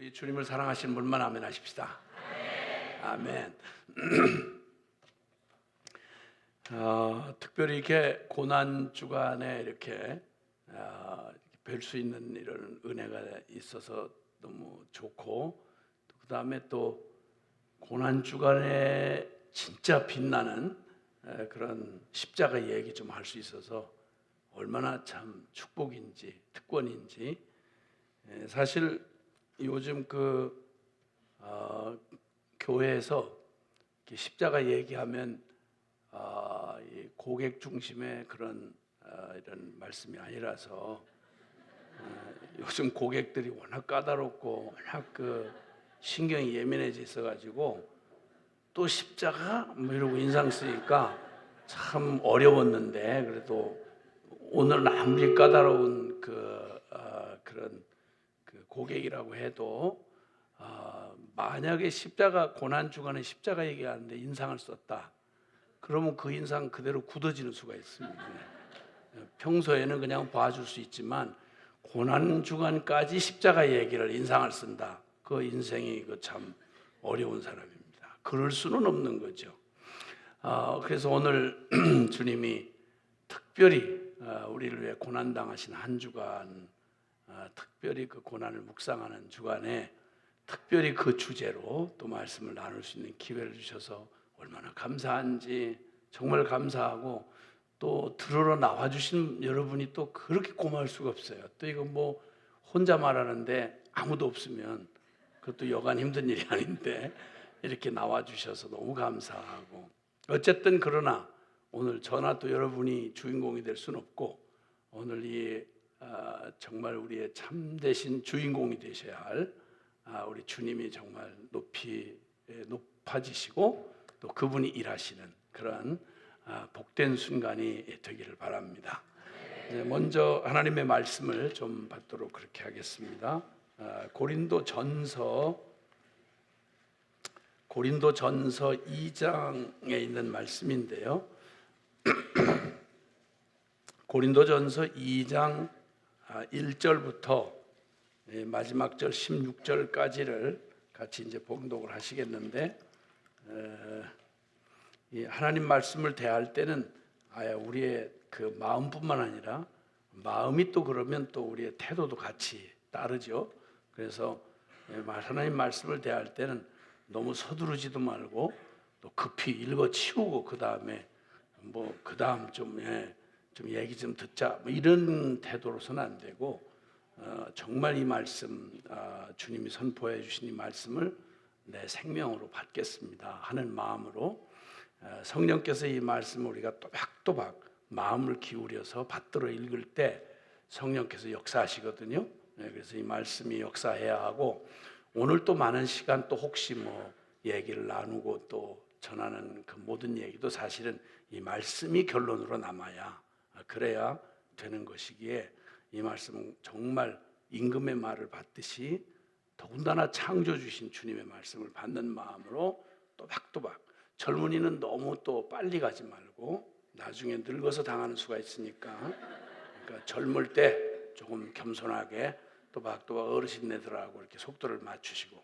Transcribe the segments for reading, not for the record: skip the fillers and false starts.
우리 주님을 사랑하시는 분만 아멘 하십시다. 아멘. 특별히 이렇게 고난 주간에 이렇게 뵐 수 있는 이런 은혜가 있어서 너무 좋고, 그 다음에 또 고난 주간에 진짜 빛나는 그런 십자가 얘기 좀 할 수 있어서 얼마나 참 축복인지 특권인지. 사실 요즘 교회에서 십자가 얘기하면 이 고객 중심의 그런 이런 말씀이 아니라서 요즘 고객들이 워낙 까다롭고 워낙 신경이 예민해져 있어가지고 또 십자가 뭐 이러고 인상 쓰니까 참 어려웠는데, 그래도 오늘 아무리 까다로운 그런 고객이라고 해도 만약에 십자가 고난 주간에 십자가 얘기하는데 인상을 썼다, 그러면 그 인상 그대로 굳어지는 수가 있습니다. 평소에는 그냥 봐줄 수 있지만 고난 주간까지 십자가 얘기를 인상을 쓴다, 그 인생이 참 어려운 사람입니다. 그럴 수는 없는 거죠. 그래서 오늘 주님이 특별히 우리를 위해 고난 당하신 한 주간, 특별히 그 고난을 묵상하는 주간에 특별히 그 주제로 또 말씀을 나눌 수 있는 기회를 주셔서 얼마나 감사한지 정말 감사하고, 또 들으러 나와주신 여러분이 또 그렇게 고마울 수가 없어요. 또 이거 뭐 혼자 말하는데 아무도 없으면 그것도 여간 힘든 일이 아닌데 이렇게 나와주셔서 너무 감사하고, 어쨌든 그러나 오늘 저나 또 여러분이 주인공이 될 수는 없고, 오늘 이 정말 우리의 참되신 주인공이 되셔야 할 우리 주님이 정말 높아지시고 또 그분이 일하시는 그런 복된 순간이 되기를 바랍니다. 먼저 하나님의 말씀을 좀 받도록 그렇게 하겠습니다. 고린도전서 2장에 있는 말씀인데요. 고린도전서 2장 1절부터 마지막 절 16절까지를 같이 이제 봉독을 하시겠는데, 하나님 말씀을 대할 때는 우리의 그 마음뿐만 아니라 마음이 또 그러면 또 우리의 태도도 같이 따르죠. 그래서 하나님 말씀을 대할 때는 너무 서두르지도 말고 또 급히 읽어치우고 그 다음에 뭐 그 다음 좀 얘기 좀 듣자 뭐 이런 태도로서는 안 되고, 정말 이 말씀 주님이 선포해 주신 이 말씀을 내 생명으로 받겠습니다 하는 마음으로 성령께서 이 말씀을 우리가 또박또박 마음을 기울여서 받들어 읽을 때 성령께서 역사하시거든요. 그래서 이 말씀이 역사해야 하고, 오늘 또 많은 시간 또 혹시 뭐 얘기를 나누고 또 전하는 그 모든 얘기도 사실은 이 말씀이 결론으로 남아야 그래야 되는 것이기에, 이 말씀은 정말 임금의 말을 받듯이 더군다나 창조주신 주님의 말씀을 받는 마음으로 또박또박, 젊은이는 너무 또 빨리 가지 말고 나중에 늙어서 당하는 수가 있으니까, 그러니까 젊을 때 조금 겸손하게 또박또박 어르신네들하고 이렇게 속도를 맞추시고,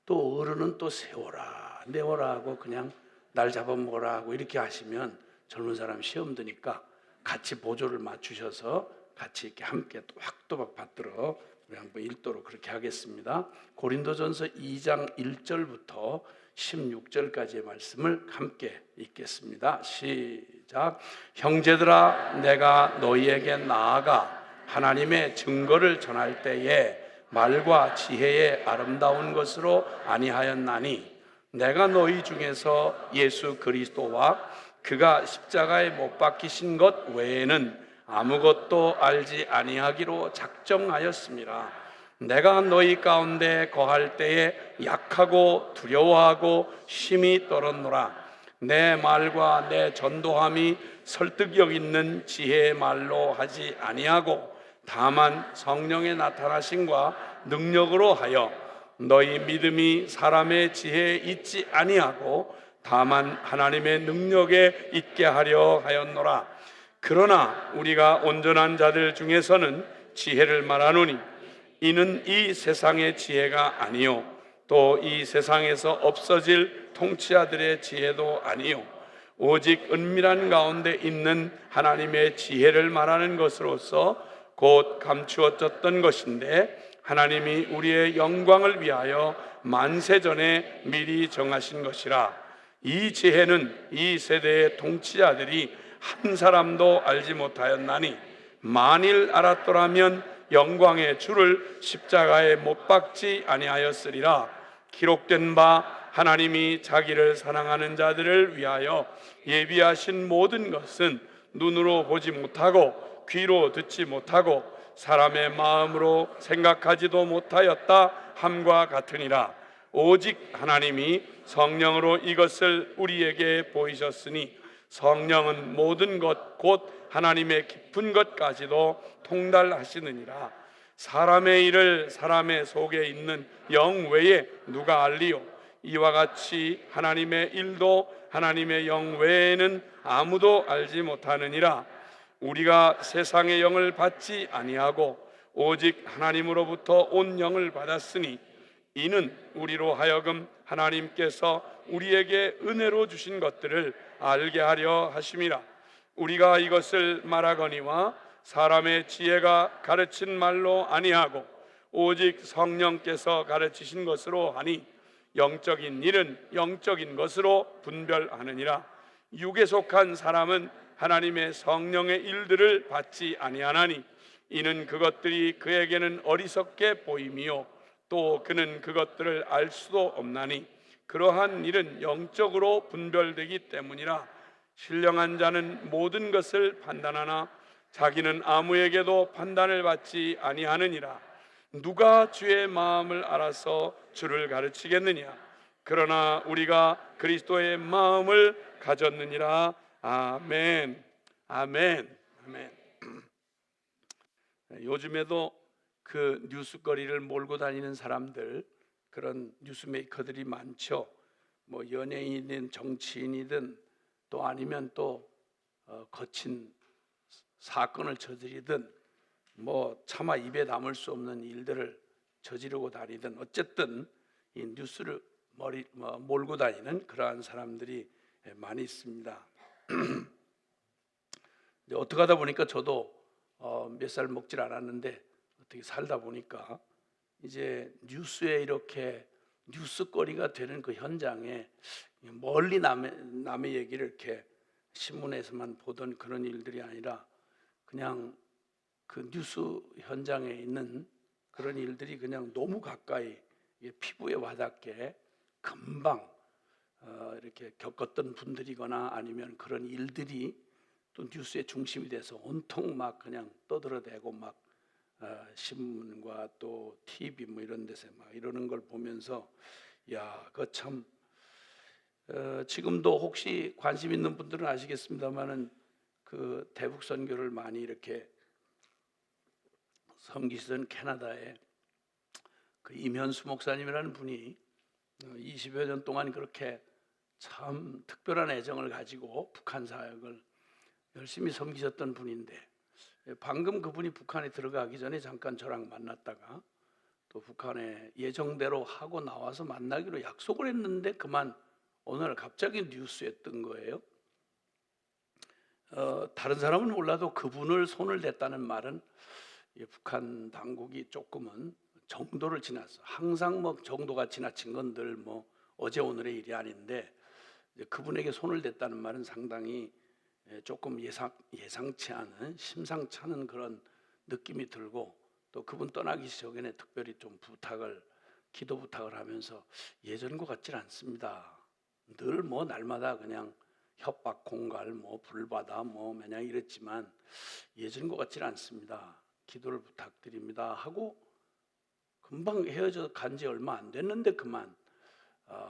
또 어른은 또 세워라 내워라 하고 그냥 날 잡아먹어라 하고 이렇게 하시면 젊은 사람 시험 드니까 같이 보조를 맞추셔서 같이 이렇게 함께 또박또박 받들어 우리 한번 읽도록 그렇게 하겠습니다. 고린도전서 2장 1절부터 16절까지의 말씀을 함께 읽겠습니다. 시작. 형제들아, 내가 너희에게 나아가 하나님의 증거를 전할 때에 말과 지혜의 아름다운 것으로 아니하였나니, 내가 너희 중에서 예수 그리스도와 그가 십자가에 못 박히신 것 외에는 아무것도 알지 아니하기로 작정하였습니다. 내가 너희 가운데 거할 때에 약하고 두려워하고 심히 떨었노라. 내 말과 내 전도함이 설득력 있는 지혜의 말로 하지 아니하고 다만 성령의 나타나심과 능력으로 하여, 너희 믿음이 사람의 지혜에 있지 아니하고 다만 하나님의 능력에 있게 하려 하였노라. 그러나 우리가 온전한 자들 중에서는 지혜를 말하노니 이는 이 세상의 지혜가 아니요 또 이 세상에서 없어질 통치자들의 지혜도 아니요 오직 은밀한 가운데 있는 하나님의 지혜를 말하는 것으로서 곧 감추어졌던 것인데 하나님이 우리의 영광을 위하여 만세전에 미리 정하신 것이라. 이 지혜는 이 세대의 통치자들이 한 사람도 알지 못하였나니 만일 알았더라면 영광의 주를 십자가에 못 박지 아니하였으리라. 기록된 바 하나님이 자기를 사랑하는 자들을 위하여 예비하신 모든 것은 눈으로 보지 못하고 귀로 듣지 못하고 사람의 마음으로 생각하지도 못하였다 함과 같으니라. 오직 하나님이 성령으로 이것을 우리에게 보이셨으니 성령은 모든 것 곧 하나님의 깊은 것까지도 통달하시느니라. 사람의 일을 사람의 속에 있는 영 외에 누가 알리요? 이와 같이 하나님의 일도 하나님의 영 외에는 아무도 알지 못하느니라. 우리가 세상의 영을 받지 아니하고 오직 하나님으로부터 온 영을 받았으니 이는 우리로 하여금 하나님께서 우리에게 은혜로 주신 것들을 알게 하려 하심이라. 우리가 이것을 말하거니와 사람의 지혜가 가르친 말로 아니하고 오직 성령께서 가르치신 것으로 하니 영적인 일은 영적인 것으로 분별하느니라. 육에 속한 사람은 하나님의 성령의 일들을 받지 아니하나니 이는 그것들이 그에게는 어리석게 보임이요 또 그는 그것들을 알 수도 없나니 그러한 일은 영적으로 분별되기 때문이라. 신령한 자는 모든 것을 판단하나 자기는 아무에게도 판단을 받지 아니하느니라. 누가 주의 마음을 알아서 주를 가르치겠느냐? 그러나 우리가 그리스도의 마음을 가졌느니라. 아멘. 아멘. 아멘. 요즘에도 그 뉴스거리를 몰고 다니는 사람들, 그런 뉴스메이커들이 많죠. 뭐 연예인이든 정치인이든 또 아니면 또 거친 사건을 저지르든 뭐 차마 입에 담을 수 없는 일들을 저지르고 다니든 어쨌든 이 뉴스를 몰고 다니는 그러한 사람들이 많이 있습니다. 어떻게 하다 보니까 저도 몇 살 먹질 않았는데 어떻게 살다 보니까 이제 뉴스에 이렇게 뉴스거리가 되는 그 현장에 멀리 남의 얘기를 이렇게 신문에서만 보던 그런 일들이 아니라 그냥 그 뉴스 현장에 있는 그런 일들이 그냥 너무 가까이 피부에 와닿게 금방 이렇게 겪었던 분들이거나 아니면 그런 일들이 또 뉴스의 중심이 돼서 온통 막 그냥 떠들어대고 막 신문과 또 TV 뭐 이런 데서 막 이러는 걸 보면서 야, 그 참 지금도 혹시 관심 있는 분들은 아시겠습니다만은 그 대북 선교를 많이 이렇게 섬기시던 캐나다에 그 임현수 목사님이라는 분이 20여 년 동안 그렇게 참 특별한 애정을 가지고 북한 사역을 열심히 섬기셨던 분인데 방금 그분이 북한에 들어가기 전에 잠깐 저랑 만났다가 또 북한에 예정대로 하고 나와서 만나기로 약속을 했는데 그만 오늘 갑자기 뉴스에 뜬 거예요. 다른 사람은 몰라도 그분을 손을 댔다는 말은 북한 당국이 조금은 정도를 지났어. 항상 뭐 정도가 지나친 건 늘 뭐 어제 오늘의 일이 아닌데 그분에게 손을 댔다는 말은 상당히 조금 예상치 않은 심상치 않은 그런 느낌이 들고 또 그분 떠나기 전에 특별히 좀 기도 부탁을 하면서 예전과 같질 않습니다. 늘 뭐 날마다 그냥 협박 공갈 뭐 불받아 뭐 마냥 이랬지만 예전과 같질 않습니다. 기도를 부탁드립니다 하고 금방 헤어져 간 지 얼마 안 됐는데 그만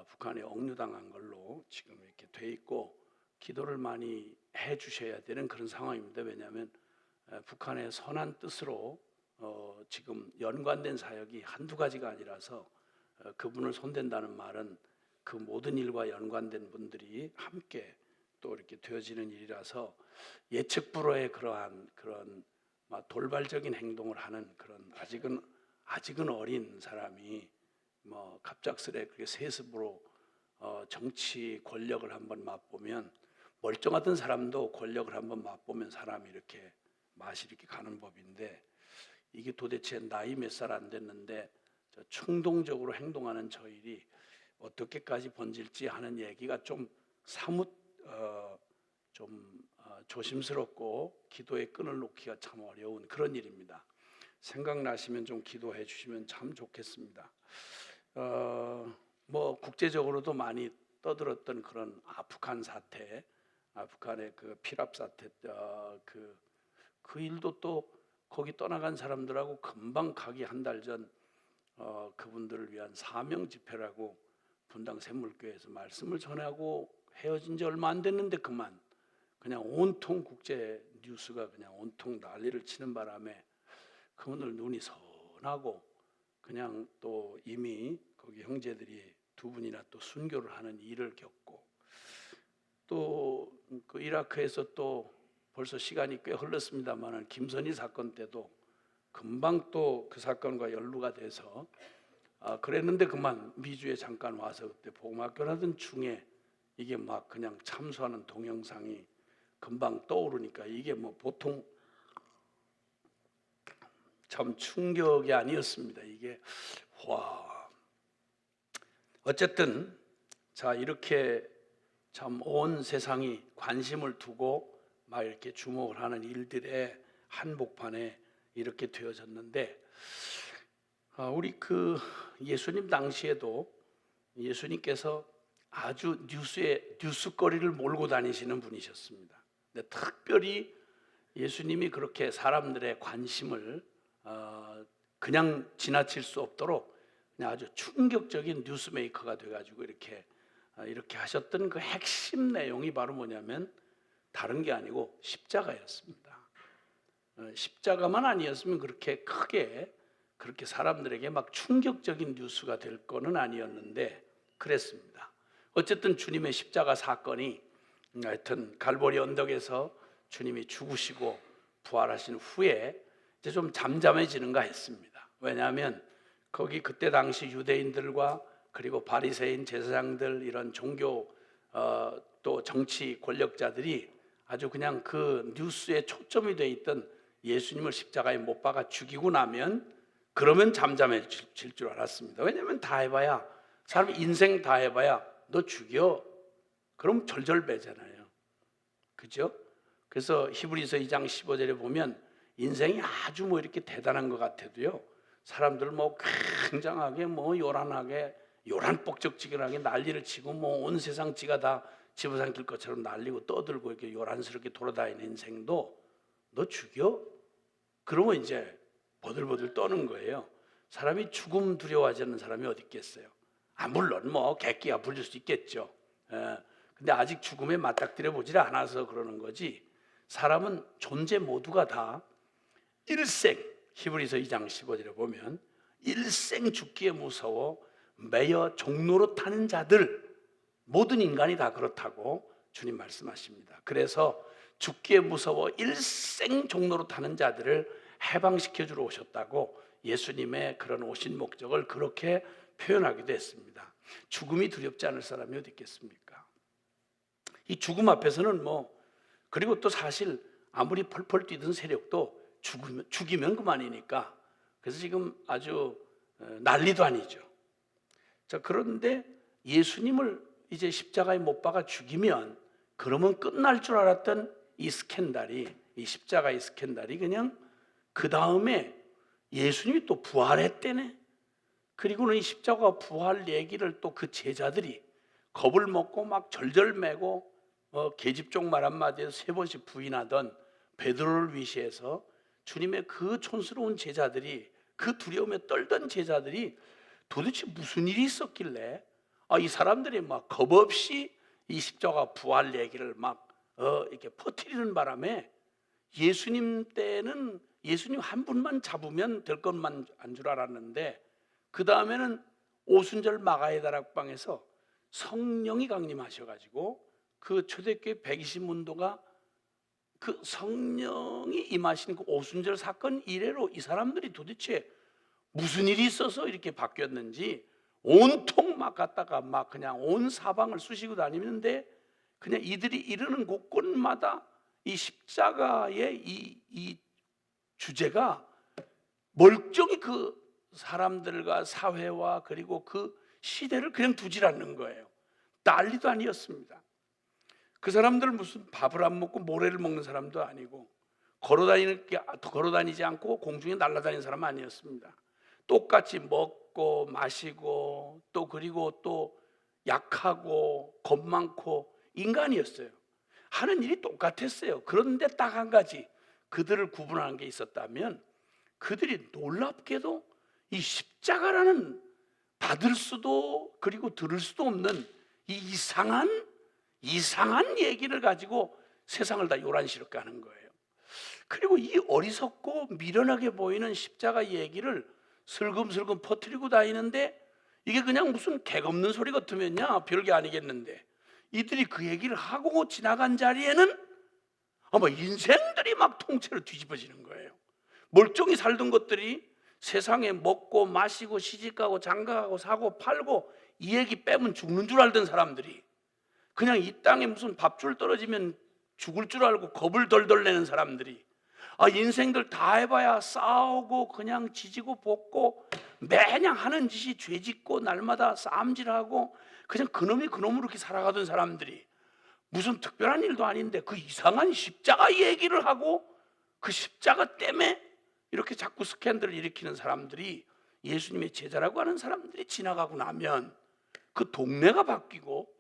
북한에 억류당한 걸로 지금 이렇게 돼 있고 기도를 많이 해 주셔야 되는 그런 상황입니다. 왜냐하면 북한의 선한 뜻으로 지금 연관된 사역이 한두 가지가 아니라서 그분을 손댄다는 말은 그 모든 일과 연관된 분들이 함께 또 이렇게 되어지는 일이라서 예측 불허의 그러한 그런 돌발적인 행동을 하는 그런 아직은 아직은 어린 사람이 뭐 갑작스레 그렇게 세습으로 정치 권력을 한번 맛보면, 멀쩡하던 사람도 권력을 한번 맛보면 사람이 이렇게 맛이 이렇게 가는 법인데, 이게 도대체 나이 몇 살 안 됐는데 충동적으로 행동하는 저 일이 어떻게까지 번질지 하는 얘기가 좀 사뭇 조심스럽고 기도의 끈을 놓기가 참 어려운 그런 일입니다. 생각나시면 좀 기도해 주시면 참 좋겠습니다. 뭐 국제적으로도 많이 떠들었던 그런 아프간 사태, 아프간의 그 피랍 사태, 그 일도 또 거기 떠나간 사람들하고 금방 가기 한 달 전 그분들을 위한 사명 집회라고 분당 샘물교회에서 말씀을 전하고 헤어진 지 얼마 안 됐는데 그냥 온통 국제 뉴스가 그냥 온통 난리를 치는 바람에 그분들 눈이 선하고, 그냥 또 이미 거기 형제들이 두 분이나 또 순교를 하는 일을 겪고, 또 그 이라크에서 또 벌써 시간이 꽤 흘렀습니다만 김선희 사건 때도 금방 또 그 사건과 연루가 돼서 그랬는데 미주에 잠깐 와서 그때 복음학교 하던 중에 이게 막 그냥 참수하는 동영상이 금방 떠오르니까 이게 뭐 보통 참 충격이 아니었습니다. 이게 와, 어쨌든 자, 이렇게 참 온 세상이 관심을 두고 막 이렇게 주목을 하는 일들의 한복판에 이렇게 되어졌는데, 우리 그 예수님 당시에도 예수님께서 아주 뉴스거리를 몰고 다니시는 분이셨습니다. 근데 특별히 예수님이 그렇게 사람들의 관심을 그냥 지나칠 수 없도록 그냥 아주 충격적인 뉴스메이커가 돼가지고 이렇게 하셨던 그 핵심 내용이 바로 뭐냐면 다른 게 아니고 십자가였습니다. 십자가만 아니었으면 그렇게 크게 그렇게 사람들에게 막 충격적인 뉴스가 될 거는 아니었는데 그랬습니다. 어쨌든 주님의 십자가 사건이 하여튼 갈보리 언덕에서 주님이 죽으시고 부활하신 후에 이제 좀 잠잠해지는가 했습니다. 왜냐하면 거기 그때 당시 유대인들과 그리고 바리새인 제사장들, 이런 종교 또 정치 권력자들이 아주 그냥 그 뉴스에 초점이 돼 있던 예수님을 십자가에 못 박아 죽이고 나면 그러면 잠잠해질 줄 알았습니다. 왜냐하면 다 해봐야, 사람 인생 다 해봐야 너 죽여, 그럼 절절배잖아요. 그죠? 그래서 히브리서 2장 15절에 보면 인생이 아주 뭐 이렇게 대단한 것 같아도요, 사람들 뭐 굉장하게 뭐 요란하게 요란뻑적지근하게 난리를 치고 뭐 온 세상 지가 다 집어삼킬 것처럼 날리고 떠들고 이렇게 요란스럽게 돌아다니는 인생도 너 죽여? 그러면 이제 버들버들 떠는 거예요. 사람이 죽음 두려워하지 않는 사람이 어디 있겠어요? 물론 뭐 객기가 부릴 수 있겠죠. 근데 아직 죽음에 맞닥뜨려 보질 않아서 그러는 거지, 사람은 존재 모두가 다 일생, 히브리서 2장 15절에 보면 일생 죽기에 무서워 매여 종로로 타는 자들, 모든 인간이 다 그렇다고 주님 말씀하십니다. 그래서 죽기에 무서워 일생 종로로 타는 자들을 해방시켜 주러 오셨다고 예수님의 그런 오신 목적을 그렇게 표현하기도 했습니다. 죽음이 두렵지 않을 사람이 어디 있겠습니까? 이 죽음 앞에서는 그리고 또 사실 아무리 펄펄 뛰던 세력도 죽이면 그만이니까, 그래서 지금 아주 난리도 아니죠. 자, 그런데 예수님을 이제 십자가에 못 박아 죽이면 그러면 끝날 줄 알았던 이 스캔들이, 이 십자가의 스캔들이 그냥 그 다음에 예수님이 또 부활했대네. 그리고는 이 십자가 부활 얘기를 또 그 제자들이 겁을 먹고 막 절절매고 계집종 말 한마디에서 3번씩 부인하던 베드로를 위시해서 주님의 그 촌스러운 제자들이, 그 두려움에 떨던 제자들이 도대체 무슨 일이 있었길래 이 사람들이 막 겁없이 이 십자가 부활 얘기를 막 이렇게 퍼뜨리는 바람에 예수님 때는 예수님 한 분만 잡으면 될 것만 안 줄 알았는데, 그 다음에는 오순절 마가의 다락방에서 성령이 강림하셔가지고 그 초대교회 120문도가 그 성령이 임하신 그 오순절 사건 이래로 이 사람들이 도대체 무슨 일이 있어서 이렇게 바뀌었는지 온통 막 갔다가 막 그냥 온 사방을 쑤시고 다니는데 그냥 이들이 이르는 곳곳마다 이 십자가의 이 주제가 멀쩡히 그 사람들과 사회와 그리고 그 시대를 그냥 두질 않는 거예요. 난리도 아니었습니다. 그 사람들은 무슨 밥을 안 먹고 모래를 먹는 사람도 아니고 걸어다니지 않고 공중에 날아다니는 사람 아니었습니다. 똑같이 먹고 마시고 또 그리고 또 약하고 겁 많고 인간이었어요. 하는 일이 똑같았어요. 그런데 딱 한 가지 그들을 구분하는 게 있었다면 그들이 놀랍게도 이 십자가라는 받을 수도 그리고 들을 수도 없는 이 이상한 얘기를 가지고 세상을 다 요란스럽게 하는 거예요. 그리고 이 어리석고 미련하게 보이는 십자가 얘기를 슬금슬금 퍼뜨리고 다니는데 이게 그냥 무슨 객 없는 소리 같으면야 별게 아니겠는데 이들이 그 얘기를 하고 지나간 자리에는 아마 인생들이 막 통째로 뒤집어지는 거예요. 멀쩡히 살던 것들이 세상에 먹고 마시고 시집가고 장가가고 사고 팔고 이 얘기 빼면 죽는 줄 알던 사람들이 그냥 이 땅에 무슨 밥줄 떨어지면 죽을 줄 알고 겁을 덜덜 내는 사람들이 인생들 다 해봐야 싸우고 그냥 지지고 볶고 매냥 하는 짓이 죄짓고 날마다 싸움질하고 그냥 그놈이 그놈으로 이렇게 살아가던 사람들이 무슨 특별한 일도 아닌데 그 이상한 십자가 얘기를 하고 그 십자가 때문에 이렇게 자꾸 스캔들을 일으키는 사람들이 예수님의 제자라고 하는 사람들이 지나가고 나면 그 동네가 바뀌고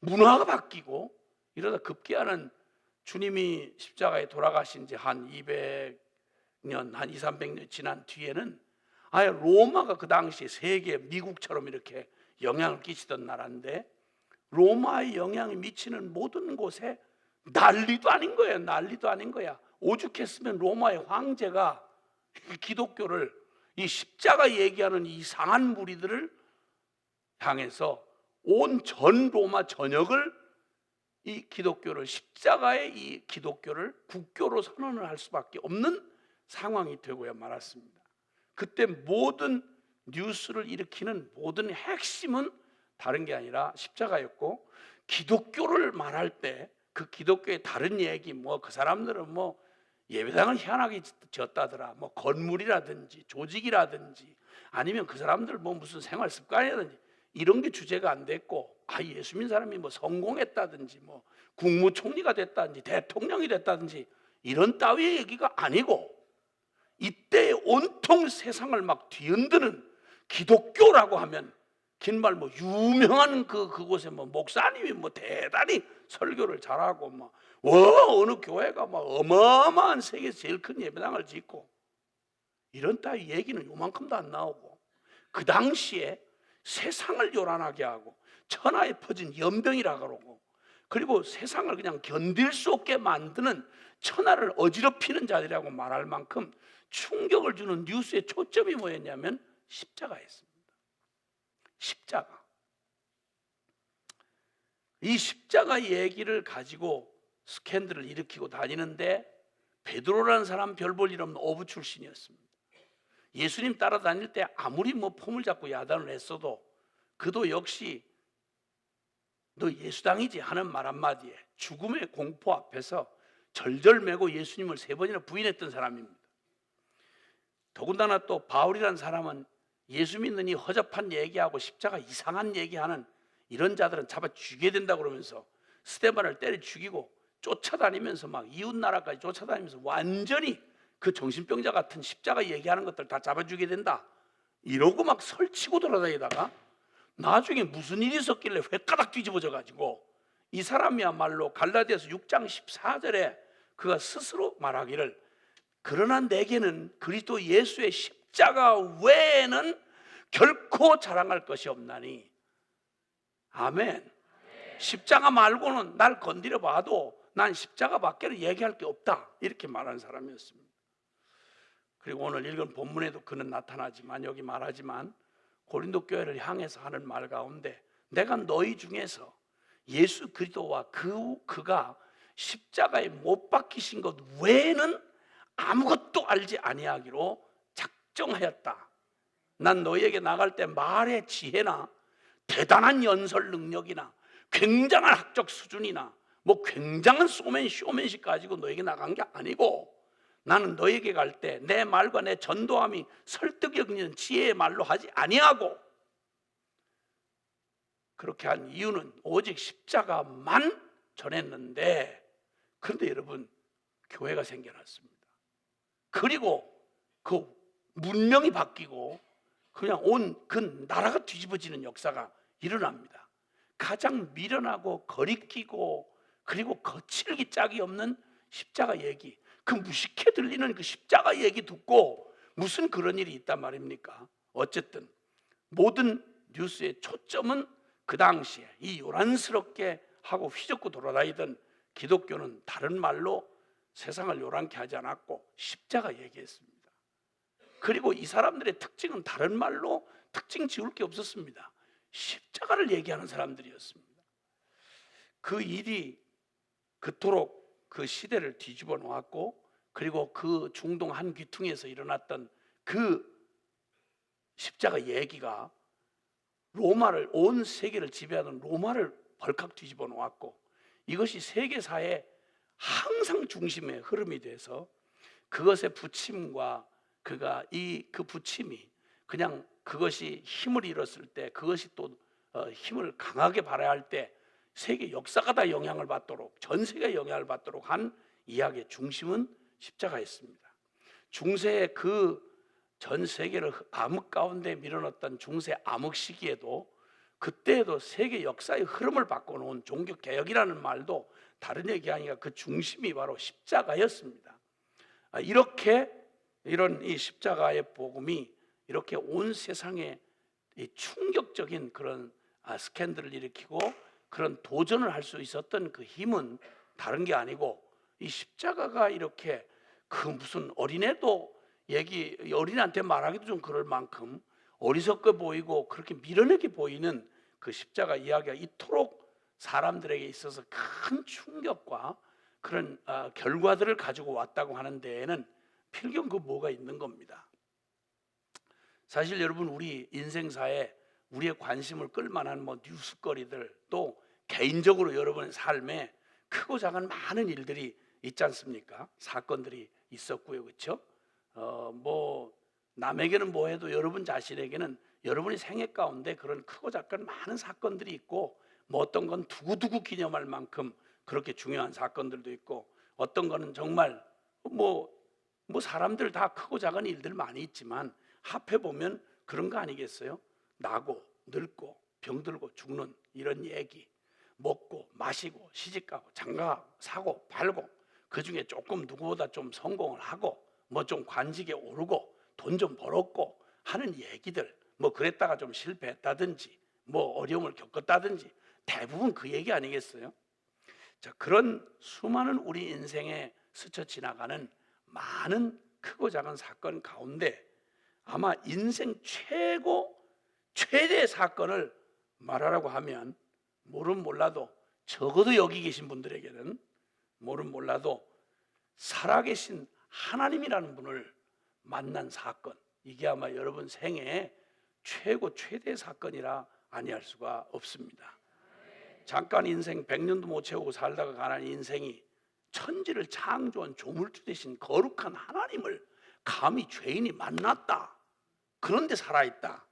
문화가 바뀌고 이러다 급기야는 주님이 십자가에 돌아가신 지 한 200년, 한 2, 300년 지난 뒤에는 아예 로마가 그 당시에 세계 미국처럼 이렇게 영향을 끼치던 나라인데 로마의 영향이 미치는 모든 곳에 난리도 아닌 거예요. 난리도 아닌 거야. 오죽했으면 로마의 황제가 기독교를 이 십자가 얘기하는 이상한 무리들을 향해서 온 전 로마 전역을 이 기독교를 십자가의 이 기독교를 국교로 선언을 할 수밖에 없는 상황이 되고야 말았습니다. 그때 모든 뉴스를 일으키는 모든 핵심은 다른 게 아니라 십자가였고 기독교를 말할 때 그 기독교의 다른 얘기 그 사람들은 예배당을 희한하게 지었다더라 건물이라든지 조직이라든지 아니면 그 사람들 무슨 생활 습관이라든지 이런 게 주제가 안 됐고 예수 믿는 사람이 성공했다든지 국무총리가 됐다든지 대통령이 됐다든지 이런 따위의 얘기가 아니고 이때 온통 세상을 막 뒤흔드는 기독교라고 하면 긴말 유명한 그곳에 목사님이 대단히 설교를 잘하고 어느 교회가 어마어마한 세계에서 제일 큰 예배당을 짓고 이런 따위 얘기는 요만큼도 안 나오고 그 당시에 세상을 요란하게 하고 천하에 퍼진 연병이라 그러고 그리고 세상을 그냥 견딜 수 없게 만드는 천하를 어지럽히는 자들이라고 말할 만큼 충격을 주는 뉴스의 초점이 뭐였냐면 십자가였습니다. 십자가. 이 십자가 얘기를 가지고 스캔들을 일으키고 다니는데 베드로라는 사람 별 볼 일 없는 어부 출신이었습니다. 예수님 따라다닐 때 아무리 폼을 잡고 야단을 했어도 그도 역시 너 예수당이지 하는 말 한마디에 죽음의 공포 앞에서 절절매고 예수님을 3번이나 부인했던 사람입니다. 더군다나 또 바울이라는 사람은 예수 믿느니 허접한 얘기하고 십자가 이상한 얘기하는 이런 자들은 잡아 죽여야 된다고 그러면서 스데반을 때려 죽이고 쫓아다니면서 이웃 나라까지 쫓아다니면서 완전히 그 정신병자 같은 십자가 얘기하는 것들 다 잡아 죽여야 된다 이러고 설치고 돌아다니다가 나중에 무슨 일이 있었길래 횟가닥 뒤집어져 가지고 이 사람이야말로 갈라디아서 6장 14절에 그가 스스로 말하기를 그러나 내게는 그리스도 예수의 십자가 외에는 결코 자랑할 것이 없나니 아멘. 십자가 말고는 날 건드려 봐도 난 십자가 밖에는 얘기할 게 없다 이렇게 말하는 사람이었습니다. 그리고 오늘 읽은 본문에도 그는 나타나지만 여기 말하지만 고린도 교회를 향해서 하는 말 가운데 내가 너희 중에서 예수 그리스도와 그가 십자가에 못 박히신 것 외에는 아무것도 알지 아니하기로 작정하였다 난 너희에게 나갈 때 말의 지혜나 대단한 연설 능력이나 굉장한 학적 수준이나 뭐 굉장한 쇼맨십 가지고 너에게 나간 게 아니고, 나는 너에게 갈 때 내 말과 내 전도함이 설득력 있는 지혜의 말로 하지 아니하고, 그렇게 한 이유는 오직 십자가만 전했는데, 그런데 여러분 교회가 생겨났습니다. 그리고 그 문명이 바뀌고 그냥 온 그 나라가 뒤집어지는 역사가 일어납니다. 가장 미련하고 거리끼고 그리고 거칠기 짝이 없는 십자가 얘기, 그 무식해 들리는 그 십자가 얘기 듣고 무슨 그런 일이 있단 말입니까? 어쨌든 모든 뉴스의 초점은 그 당시에 이 요란스럽게 하고 휘젓고 돌아다니던 기독교는 다른 말로 세상을 요란케 하지 않았고 십자가 얘기했습니다. 그리고 이 사람들의 특징은 다른 말로 특징 지을 게 없었습니다. 십자가를 얘기하는 사람들이었습니다. 그 일이 그토록 그 시대를 뒤집어 놓았고, 그리고 그 중동 한 귀퉁이에서 일어났던 그 십자가 얘기가 로마를, 온 세계를 지배하는 로마를 벌컥 뒤집어 놓았고, 이것이 세계사의 항상 중심의 흐름이 돼서 그것의 부침과 그 부침이 그냥 그것이 힘을 잃었을 때, 그것이 또 힘을 강하게 발휘할 때 세계 역사가 다 영향을 받도록, 전 세계가 영향을 받도록 한 이야기의 중심은 십자가였습니다. 중세의 그 전 세계를 암흑 가운데 밀어넣었던 중세 암흑 시기에도, 그때에도 세계 역사의 흐름을 바꿔놓은 종교개혁이라는 말도 다른 얘기 아니라 그 중심이 바로 십자가였습니다. 이렇게 이런 이 십자가의 복음이 이렇게 온 세상에 이 충격적인 그런 스캔들을 일으키고 그런 도전을 할 수 있었던 그 힘은 다른 게 아니고, 이 십자가가 이렇게 그 무슨 어린애도 어린애한테 말하기도 좀 그럴 만큼 어리석게 보이고 그렇게 밀어내게 보이는 그 십자가 이야기가 이토록 사람들에게 있어서 큰 충격과 그런 결과들을 가지고 왔다고 하는 데에는 필경 그 뭐가 있는 겁니다. 사실 여러분, 우리 인생사에 우리의 관심을 끌만한 뭐 뉴스거리들, 또 개인적으로 여러분의 삶에 크고 작은 많은 일들이 있지 않습니까? 사건들이 있었고요, 그렇죠? 뭐 남에게는 뭐 해도 여러분 자신에게는 여러분의 생애 가운데 그런 크고 작은 많은 사건들이 있고, 뭐 어떤 건 두고두고 기념할 만큼 그렇게 중요한 사건들도 있고, 어떤 거는 정말 뭐 사람들 다 크고 작은 일들 많이 있지만 합해 보면 그런 거 아니겠어요? 나고 늙고 병들고 죽는 이런 얘기, 먹고 마시고 시집가고 장가 사고 팔고, 그 중에 조금 누구보다 좀 성공을 하고 뭐 좀 관직에 오르고 돈 좀 벌었고 하는 얘기들, 뭐 그랬다가 좀 실패했다든지 뭐 어려움을 겪었다든지 대부분 그 얘기 아니겠어요? 자, 그런 수많은 우리 인생에 스쳐 지나가는 많은 크고 작은 사건 가운데 아마 인생 최대의 사건을 말하라고 하면, 모르면 몰라도 적어도 여기 계신 분들에게는 모르면 몰라도 살아계신 하나님이라는 분을 만난 사건, 이게 아마 여러분 생애의 최대의 사건이라 아니할 수가 없습니다. 잠깐 인생 100년도 못 채우고 살다가 가는 인생이 천지를 창조한 조물주 되신 거룩한 하나님을 감히 죄인이 만났다, 그런데 살아있다,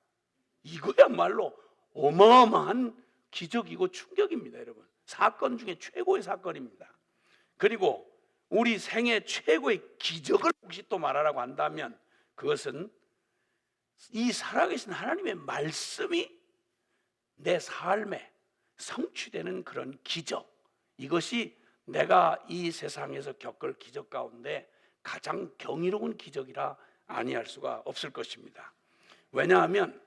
이거야말로 어마어마한 기적이고 충격입니다. 여러분, 사건 중에 최고의 사건입니다. 그리고 우리 생애 최고의 기적을 혹시 또 말하라고 한다면, 그것은 이 살아계신 하나님의 말씀이 내 삶에 성취되는 그런 기적, 이것이 내가 이 세상에서 겪을 기적 가운데 가장 경이로운 기적이라 아니할 수가 없을 것입니다. 왜냐하면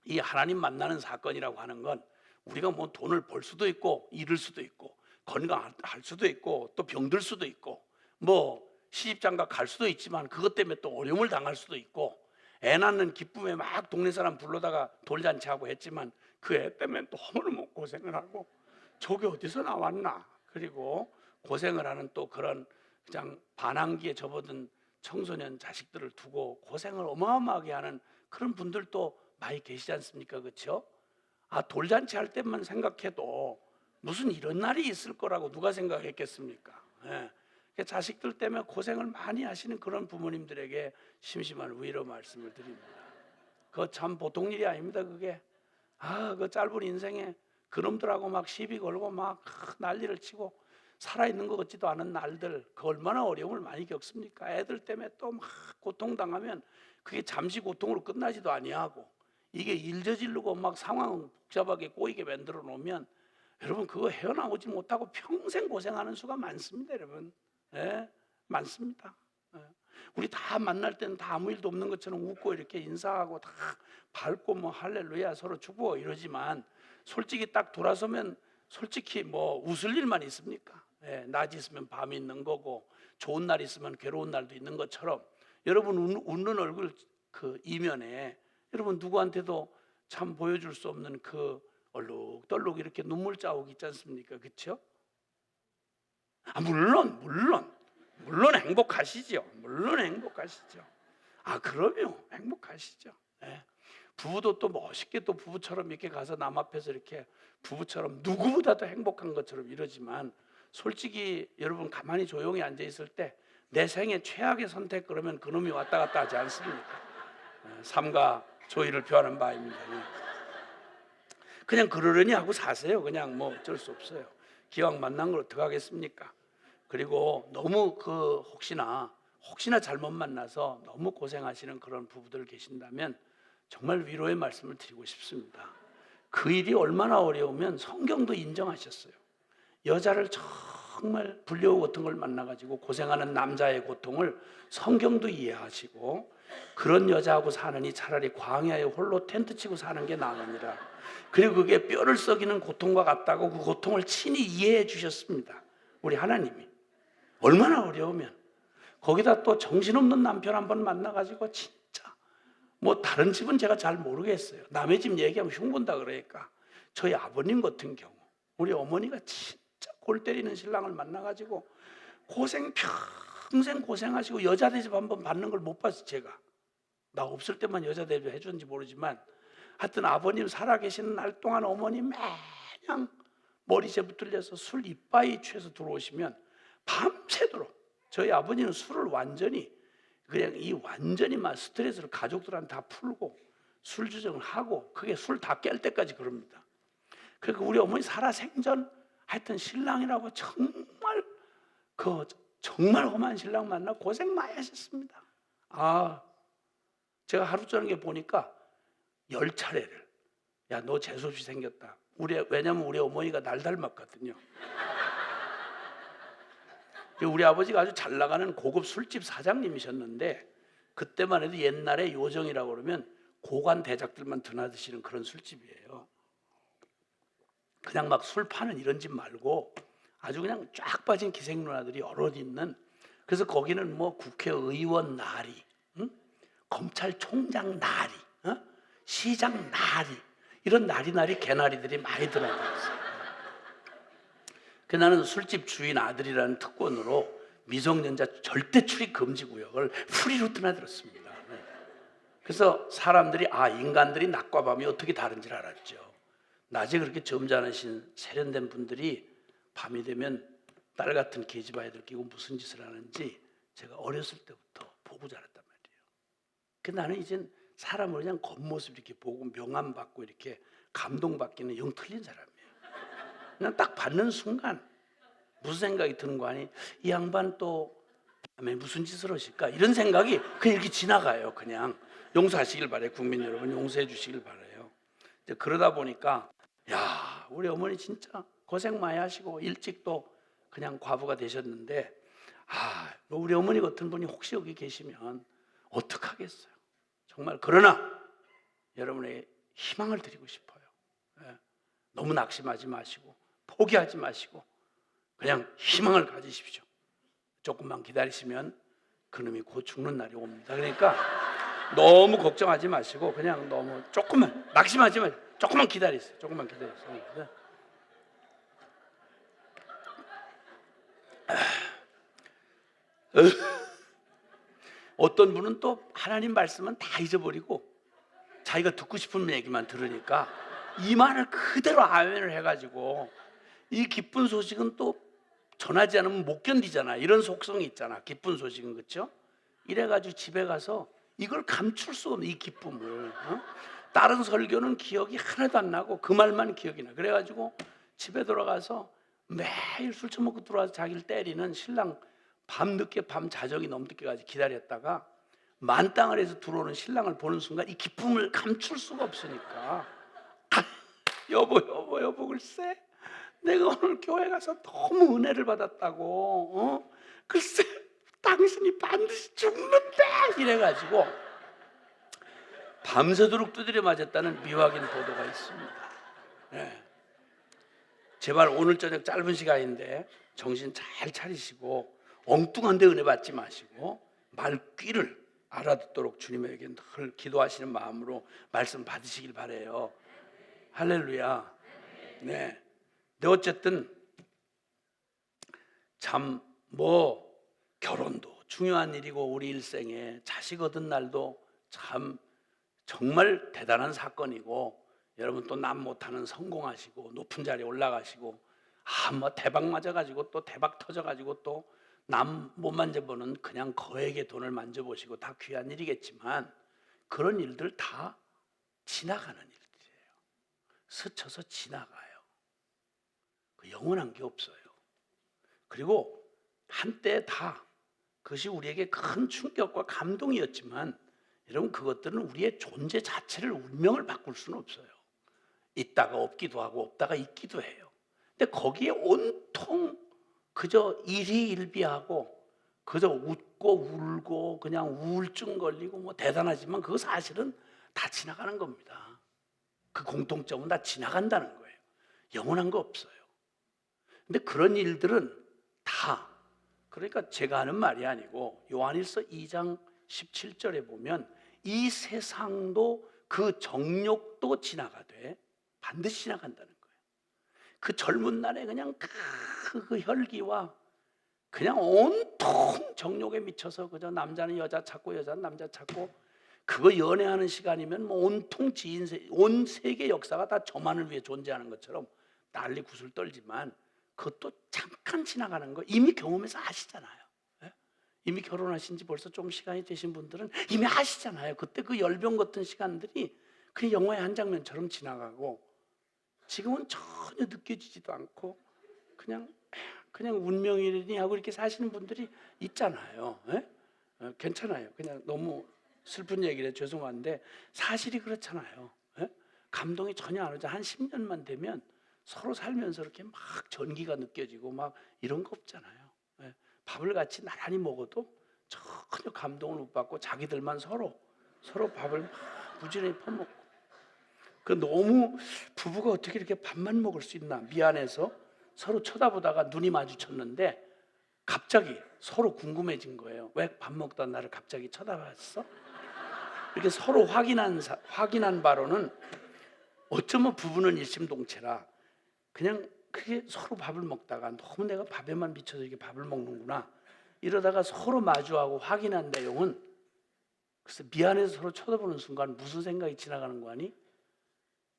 이 하나님 만나는 사건이라고 하는 건 우리가 뭐 돈을 벌 수도 있고 잃을 수도 있고 건강할 수도 있고 또 병들 수도 있고 뭐 시집장가 갈 수도 있지만 그것 때문에 또 어려움을 당할 수도 있고, 애 낳는 기쁨에 막 동네 사람 불러다가 돌잔치하고 했지만 그 애 때문에 너무너무 고생을 하고 저게 어디서 나왔나, 그리고 고생을 하는 또 그런 그냥 반항기에 접어든 청소년 자식들을 두고 고생을 어마어마하게 하는 그런 분들도 많이 계시지 않습니까? 그렇죠? 돌잔치 할 때만 생각해도 무슨 이런 날이 있을 거라고 누가 생각했겠습니까? 예. 자식들 때문에 고생을 많이 하시는 그런 부모님들에게 심심한 위로 말씀을 드립니다. 그거 참 보통 일이 아닙니다. 그게 그 짧은 인생에 그놈들하고 막 시비 걸고 막 난리를 치고 살아있는 것 같지도 않은 날들, 그 얼마나 어려움을 많이 겪습니까? 애들 때문에 또 막 고통당하면 그게 잠시 고통으로 끝나지도 아니하고 이게 일 저지르고 막 상황 복잡하게 꼬이게 만들어 놓으면 여러분 그거 헤어나오지 못하고 평생 고생하는 수가 많습니다. 여러분 많습니다. 우리 다 만날 때는 다 아무 일도 없는 것처럼 웃고 이렇게 인사하고 다 밝고 뭐 할렐루야 서로 축복하고 이러지만 솔직히 딱 돌아서면 솔직히 뭐 웃을 일만 있습니까? 낮 있으면 밤이 있는 거고 좋은 날 있으면 괴로운 날도 있는 것처럼 여러분 웃는 얼굴 그 이면에 여러분 누구한테도 참 보여줄 수 없는 그 얼룩덜룩 이렇게 눈물 자국 있지 않습니까? 그렇죠? 물론 행복하시죠. 물론 행복하시죠. 그럼요. 행복하시죠. 부부도 또 멋있게 또 부부처럼 이렇게 가서 남 앞에서 이렇게 부부처럼 누구보다도 행복한 것처럼 이러지만 솔직히 여러분 가만히 조용히 앉아 있을 때 내 생애 최악의 선택 그러면 그놈이 왔다 갔다 하지 않습니까? 삼가 조의를 표하는 바입니다. 그냥 그러려니 하고 사세요. 그냥 뭐 어쩔 수 없어요. 기왕 만난 걸 어떡하겠습니까? 그리고 너무 혹시나 잘못 만나서 너무 고생하시는 그런 부부들 계신다면 정말 위로의 말씀을 드리고 싶습니다. 그 일이 얼마나 어려우면 성경도 인정하셨어요. 여자를 정말 불려우 같은 걸 만나가지고 고생하는 남자의 고통을 성경도 이해하시고 그런 여자하고 사느니 차라리 광야에 홀로 텐트 치고 사는 게 나으니라. 그리고 그게 뼈를 썩이는 고통과 같다고 그 고통을 친히 이해해 주셨습니다. 우리 하나님이 얼마나 어려우면 거기다 또 정신없는 남편 한 번 만나가지고 진짜 뭐 다른 집은 제가 잘 모르겠어요. 남의 집 얘기하면 흉본다 그러니까 저희 아버님 같은 경우 우리 어머니가 진짜 골 때리는 신랑을 만나가지고 평생 고생하시고 여자 대접 한번 받는 걸 못 봤어요. 제가 나 없을 때만 여자 대접 해줬는지 모르지만 하여튼 아버님 살아계시는 날 동안 어머니 매냥 머리채 붙들려서 술 이빠이 취해서 들어오시면 밤새도록 저희 아버지는 술을 완전히 완전히 막 스트레스를 가족들한테 다 풀고 술 주정을 하고 그게 술 다 깰 때까지 그럽니다. 그러니까 우리 어머니 살아생전 하여튼 신랑이라고 정말 험한 신랑 만나 고생 많이 하셨습니다. 제가 하루 저녁에 보니까 10차례를 야 너 재수없이 생겼다. 왜냐면 우리 어머니가 날 닮았거든요. 우리 아버지가 아주 잘 나가는 고급 술집 사장님이셨는데 그때만 해도 옛날에 요정이라고 그러면 고관 대작들만 드나드시는 그런 술집이에요. 그냥 막 술 파는 이런 집 말고 아주 그냥 쫙 빠진 기생 누나들이 여럿 있는 그래서 거기는 뭐 국회의원 나리, 검찰총장 나리, 시장 나리 이런 나리 개나리들이 많이 드나들었어요. 나는 술집 주인 아들이라는 특권으로 미성년자 절대 출입 금지 구역을 프리로 드나들었습니다. 그래서 사람들이 인간들이 낮과 밤이 어떻게 다른지 알았죠. 낮에 그렇게 점잖으신 세련된 분들이 밤이 되면 딸 같은 계집아이들 끼고 무슨 짓을 하는지 제가 어렸을 때부터 보고 자랐단 말이에요. 나는 이젠 사람을 그냥 겉모습 이렇게 보고 명함받고 이렇게 감동받기는 영 틀린 사람이에요. 그냥 딱 받는 순간 무슨 생각이 드는 거 아니? 이 양반 또 다음에 무슨 짓을 하실까? 이런 생각이 그냥 이렇게 지나가요. 그냥 용서하시길 바래요. 국민 여러분 용서해 주시길 바래요. 이제 그러다 보니까 우리 어머니 진짜 고생 많이 하시고 일찍 또 그냥 과부가 되셨는데 우리 어머니 같은 분이 혹시 여기 계시면 어떡하겠어요. 정말 그러나 여러분에게 희망을 드리고 싶어요. 너무 낙심하지 마시고 포기하지 마시고 그냥 희망을 가지십시오. 조금만 기다리시면 그놈이 곧 죽는 날이 옵니다. 그러니까 너무 걱정하지 마시고 그냥 너무 조금만 낙심하지 마시고 조금만 기다리세요. 조금만 기다리세요. 어떤 분은 또 하나님 말씀은 다 잊어버리고 자기가 듣고 싶은 얘기만 들으니까 이 말을 그대로 아멘을 해가지고 이 기쁜 소식은 또 전하지 않으면 못 견디잖아. 이런 속성이 있잖아. 기쁜 소식은. 그렇죠? 이래가지고 집에 가서 이걸 감출 수 없는 이 기쁨을, 다른 설교는 기억이 하나도 안 나고 그 말만 기억이 나. 그래가지고 집에 돌아가서 매일 술 처먹고 들어와서 자기를 때리는 신랑, 밤늦게 밤 자정이 넘게까지 기다렸다가 만땅을 해서 들어오는 신랑을 보는 순간 이 기쁨을 감출 수가 없으니까 여보 글쎄 내가 오늘 교회 가서 너무 은혜를 받았다고, 글쎄 당신이 반드시 죽는데 이래가지고 밤새도록 두드려 맞았다는 미확인 보도가 있습니다. 네. 제발 오늘 저녁 짧은 시간인데 정신 잘 차리시고 엉뚱한 데 은혜 받지 마시고 말귀를 알아듣도록 주님에게 늘 기도하시는 마음으로 말씀 받으시길 바라요. 할렐루야. 네. 근데 어쨌든 참 뭐 결혼도 중요한 일이고 우리 일생에 자식 얻은 날도 참 정말 대단한 사건이고, 여러분 또 남 못하는 성공하시고 높은 자리에 올라가시고 뭐 대박 맞아가지고 또 대박 터져가지고 또 남 못 만져보는 그냥 거액의 돈을 만져보시고 다 귀한 일이겠지만 그런 일들 다 지나가는 일들이에요. 스쳐서 지나가요. 그 영원한 게 없어요. 그리고 한때 다 그것이 우리에게 큰 충격과 감동이었지만 여러분 그것들은 우리의 존재 자체를 운명을 바꿀 수는 없어요. 있다가 없기도 하고 없다가 있기도 해요. 근데 거기에 온통 그저 일희일비하고 그저 웃고 울고 그냥 우울증 걸리고 뭐 대단하지만 그거 사실은 다 지나가는 겁니다. 그 공통점은 다 지나간다는 거예요. 영원한 거 없어요. 근데 그런 일들은 다, 그러니까 제가 하는 말이 아니고 요한일서 2장 17절에 보면 이 세상도 그 정욕도 지나가되 반드시 지나간다는 거예요. 그 젊은 날에 그냥 그 혈기와 그냥 온통 정욕에 미쳐서 그저 남자는 여자 찾고 여자는 남자 찾고 그거 연애하는 시간이면 뭐 온통 온 세계 역사가 다 저만을 위해 존재하는 것처럼 난리 구슬 떨지만 그것도 잠깐 지나가는 거 이미 경험해서 아시잖아요. 예? 이미 결혼하신 지 벌써 좀 시간이 되신 분들은 이미 아시잖아요. 그때 그 열병 같은 시간들이 그냥 영화의 한 장면처럼 지나가고 지금은 전혀 느껴지지도 않고 그냥 운명이니 하고 이렇게 사시는 분들이 있잖아요. 예? 괜찮아요. 그냥 너무 슬픈 얘기래 죄송한데 사실이 그렇잖아요. 예? 감동이 전혀 안 오죠. 한 10년만 되면 서로 살면서 이렇게 막 전기가 느껴지고 막 이런 거 없잖아요. 예? 밥을 같이 나란히 먹어도 전혀 감동을 못 받고 자기들만 서로 밥을 막 부지런히 퍼먹고 그 너무 부부가 어떻게 이렇게 밥만 먹을 수 있나 미안해서 서로 쳐다보다가 눈이 마주쳤는데 갑자기 서로 궁금해진 거예요. 왜 밥 먹다 나를 갑자기 쳐다봤어? 이렇게 서로 확인한 바로는 어쩌면 부부는 일심동체라 그냥 그게 서로 밥을 먹다가 너무 내가 밥에만 미쳐서 이렇게 밥을 먹는구나 이러다가 서로 마주하고 확인한 내용은 그래서 미안해서 서로 쳐다보는 순간 무슨 생각이 지나가는 거 아니?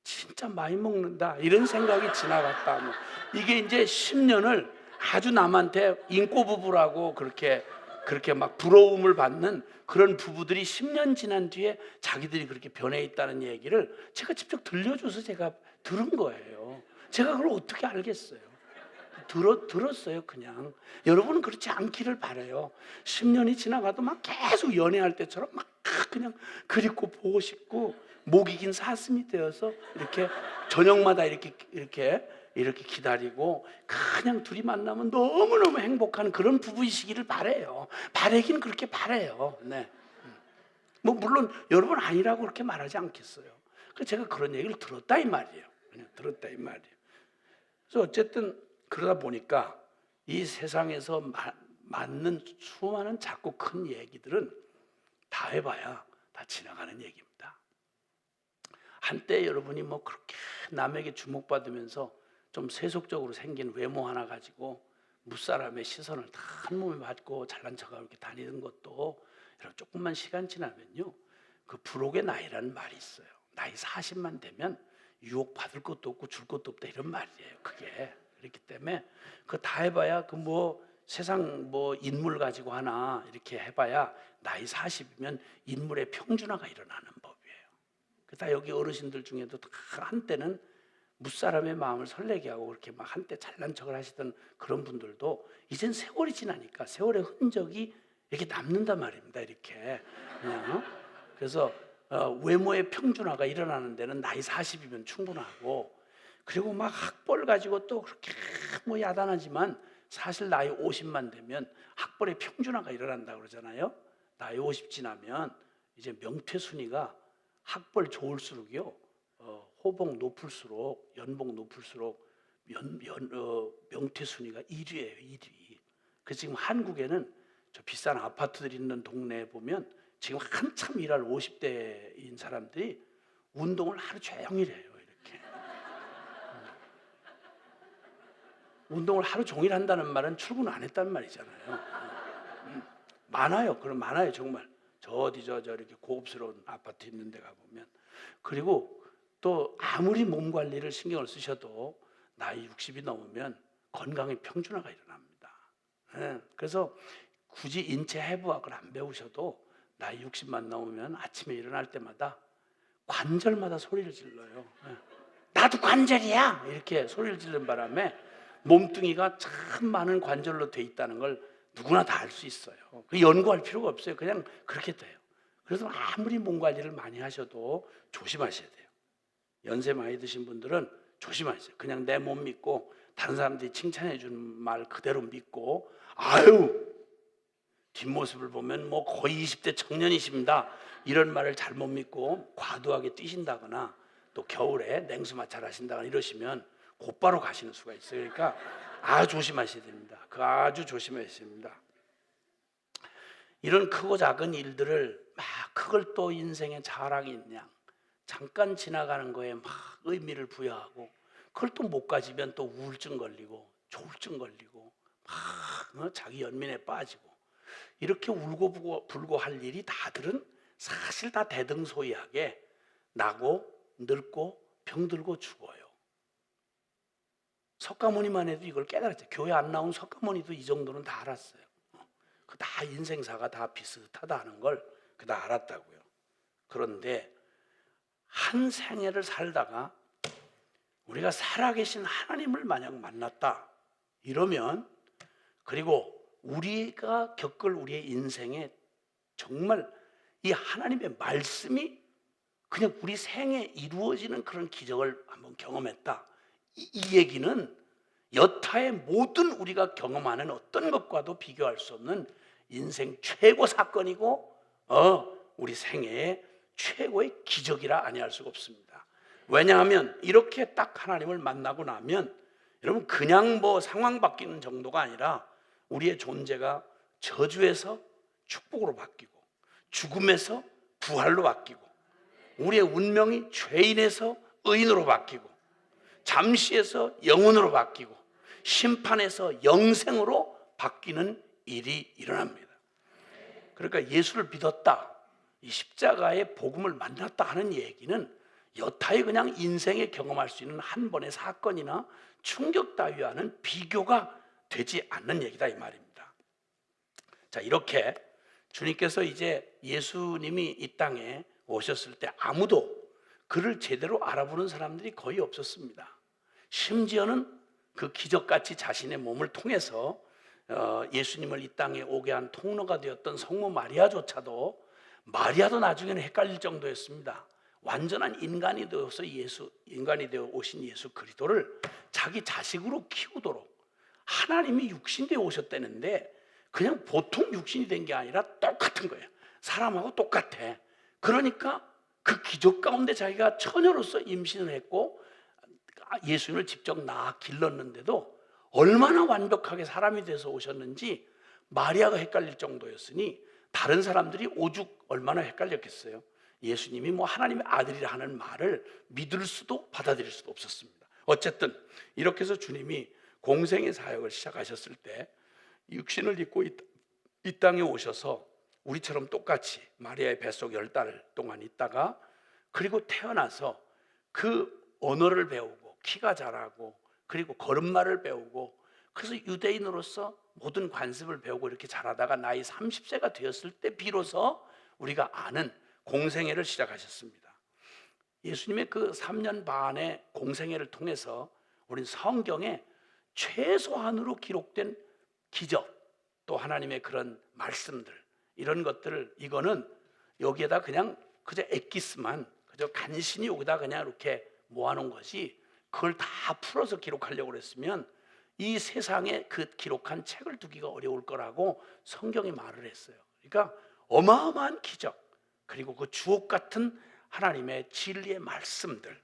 진짜 많이 먹는다 이런 생각이 지나갔다. 뭐. 이게 이제 10년을 아주 남한테 인꼬 부부라고 그렇게 막 부러움을 받는 그런 부부들이 10년 지난 뒤에 자기들이 그렇게 변해 있다는 얘기를 제가 직접 들려줘서 제가 들은 거예요. 제가 그걸 어떻게 알겠어요? 들었어요 그냥. 여러분은 그렇지 않기를 바라요. 10년이 지나가도 막 계속 연애할 때처럼 막 그냥 그립고 보고 싶고 목이 긴 사슴이 되어서 이렇게 저녁마다 이렇게 기다리고 그냥 둘이 만나면 너무너무 행복한 그런 부부이시기를 바라요. 바라긴 그렇게 바라요. 네. 뭐 물론 여러분 아니라고 그렇게 말하지 않겠어요. 그래서 제가 그런 얘기를 들었다 이 말이에요. 그냥 들었다 이 말이에요. 그래서 어쨌든 그러다 보니까 이 세상에서 맞는 수많은 작고 큰 얘기들은 다 해봐야 다 지나가는 얘기입니다. 한때 여러분이 뭐 그렇게 남에게 주목받으면서 좀 세속적으로 생긴 외모 하나 가지고 무사람의 시선을 다 한 몸에 받고 잘난 척하고 이렇게 다니는 것도 여러분 조금만 시간 지나면요 그 불혹의 나이라는 말이 있어요. 나이 40만 되면 유혹 받을 것도 없고 줄 것도 없다 이런 말이에요. 그게 그렇기 때문에 그거 다 해봐야 그 뭐 세상 뭐 인물 가지고 하나 이렇게 해봐야 나이 40이면 인물의 평준화가 일어나는 법이에요. 다 여기 어르신들 중에도 다 한때는 무사람의 마음을 설레게 하고 그렇게 막 한때 잘난 척을 하시던 그런 분들도 이젠 세월이 지나니까 세월의 흔적이 이렇게 남는단 말입니다. 이렇게 그냥 그래서 외모의 평준화가 일어나는 데는 나이 40이면 충분하고, 그리고 막 학벌 가지고 또 그렇게 뭐 야단하지만 사실 나이 50만 되면 학벌의 평준화가 일어난다고 그러잖아요. 나이 50 지나면 이제 명퇴 순위가 학벌 좋을수록요, 호봉 높을수록 연봉 높을수록 명퇴 순위가 1위예요. 1위. 그래서 지금 한국에는 저 비싼 아파트들 있는 동네에 보면 지금 한참 일할 50대인 사람들이 운동을 하루 종일 해요. 이렇게 운동을 하루 종일 한다는 말은 출근 안 했다는 말이잖아요. 많아요. 그럼 많아요. 정말 저 어디 저 이렇게 고급스러운 아파트 있는 데 가보면. 그리고 또 아무리 몸 관리를 신경을 쓰셔도 나이 60이 넘으면 건강의 평준화가 일어납니다. 그래서 굳이 인체 해부학을 안 배우셔도 나이 60만 넘으면 아침에 일어날 때마다 관절마다 소리를 질러요. 나도 관절이야! 이렇게 소리를 지르는 바람에 몸뚱이가 참 많은 관절로 돼 있다는 걸 누구나 다 알 수 있어요. 연구할 필요가 없어요. 그냥 그렇게 돼요. 그래서 아무리 몸 관리를 많이 하셔도 조심하셔야 돼요. 연세 많이 드신 분들은 조심하세요. 그냥 내 몸 믿고 다른 사람들이 칭찬해 주는 말 그대로 믿고, 아유 뒷모습을 보면 뭐 거의 20대 청년이십니다, 이런 말을 잘못 믿고 과도하게 뛰신다거나 또 겨울에 냉수 마찰 하신다거나 이러시면 곧바로 가시는 수가 있어요. 그러니까 아주 조심하셔야 됩니다. 아주 조심하셔야 됩니다. 이런 크고 작은 일들을 막 그걸 또 인생의 자랑인 양 잠깐 지나가는 거에 막 의미를 부여하고, 그걸 또 못 가지면 또 우울증 걸리고 조울증 걸리고 막 자기 연민에 빠지고, 이렇게 울고 불고 할 일이 다들은 사실 다 대등소이하게 나고 늙고 병들고 죽어요. 석가모니만 해도 이걸 깨달았죠. 교회 안 나온 석가모니도 이 정도는 다 알았어요. 그 다 인생사가 다 비슷하다는 걸 그 다 알았다고요. 그런데 한 생애를 살다가 우리가 살아계신 하나님을 만약 만났다 이러면, 그리고 우리가 겪을 우리의 인생에 정말 이 하나님의 말씀이 그냥 우리 생에 이루어지는 그런 기적을 한번 경험했다, 이 얘기는 여타의 모든 우리가 경험하는 어떤 것과도 비교할 수 없는 인생 최고 사건이고 우리 생애의 최고의 기적이라 아니할 수가 없습니다. 왜냐하면 이렇게 딱 하나님을 만나고 나면 여러분 그냥 뭐 상황 바뀌는 정도가 아니라 우리의 존재가 저주에서 축복으로 바뀌고 죽음에서 부활로 바뀌고 우리의 운명이 죄인에서 의인으로 바뀌고 잠시에서 영혼으로 바뀌고 심판에서 영생으로 바뀌는 일이 일어납니다. 그러니까 예수를 믿었다, 이 십자가의 복음을 만났다 하는 얘기는 여타의 그냥 인생에 경험할 수 있는 한 번의 사건이나 충격 따위와는 비교가 되지 않는 얘기다 이 말입니다. 자, 이렇게 주님께서 이제 예수님이 이 땅에 오셨을 때 아무도 그를 제대로 알아보는 사람들이 거의 없었습니다. 심지어는 그 기적같이 자신의 몸을 통해서 예수님을 이 땅에 오게 한 통로가 되었던 성모 마리아조차도, 마리아도 나중에는 헷갈릴 정도였습니다. 완전한 인간이 되어서 인간이 되어 오신 예수 그리스도를 자기 자식으로 키우도록 하나님이 육신 되어 오셨다는데 그냥 보통 육신이 된 게 아니라 똑같은 거예요. 사람하고 똑같아. 그러니까 그 기적 가운데 자기가 처녀로서 임신을 했고 예수님을 직접 낳아 길렀는데도 얼마나 완벽하게 사람이 돼서 오셨는지 마리아가 헷갈릴 정도였으니 다른 사람들이 오죽 얼마나 헷갈렸겠어요. 예수님이 뭐 하나님의 아들이라 하는 말을 믿을 수도 받아들일 수도 없었습니다. 어쨌든 이렇게 해서 주님이 공생의 사역을 시작하셨을 때 육신을 입고 이 땅에 오셔서 우리처럼 똑같이 마리아의 뱃속 10달 동안 있다가 그리고 태어나서 그 언어를 배우고 키가 자라고 그리고 걸음마를 배우고 그래서 유대인으로서 모든 관습을 배우고 이렇게 자라다가 나이 30세가 되었을 때 비로소 우리가 아는 공생애를 시작하셨습니다. 예수님의 그 3년 반의 공생애를 통해서 우리는 성경에 최소한으로 기록된 기적, 또 하나님의 그런 말씀들, 이런 것들을, 이거는 여기에다 그냥 그저 엑기스만 그저 간신히 여기다 그냥 이렇게 모아놓은 것이, 그걸 다 풀어서 기록하려고 그랬으면 이 세상에 그 기록한 책을 두기가 어려울 거라고 성경이 말을 했어요. 그러니까 어마어마한 기적, 그리고 그 주옥 같은 하나님의 진리의 말씀들,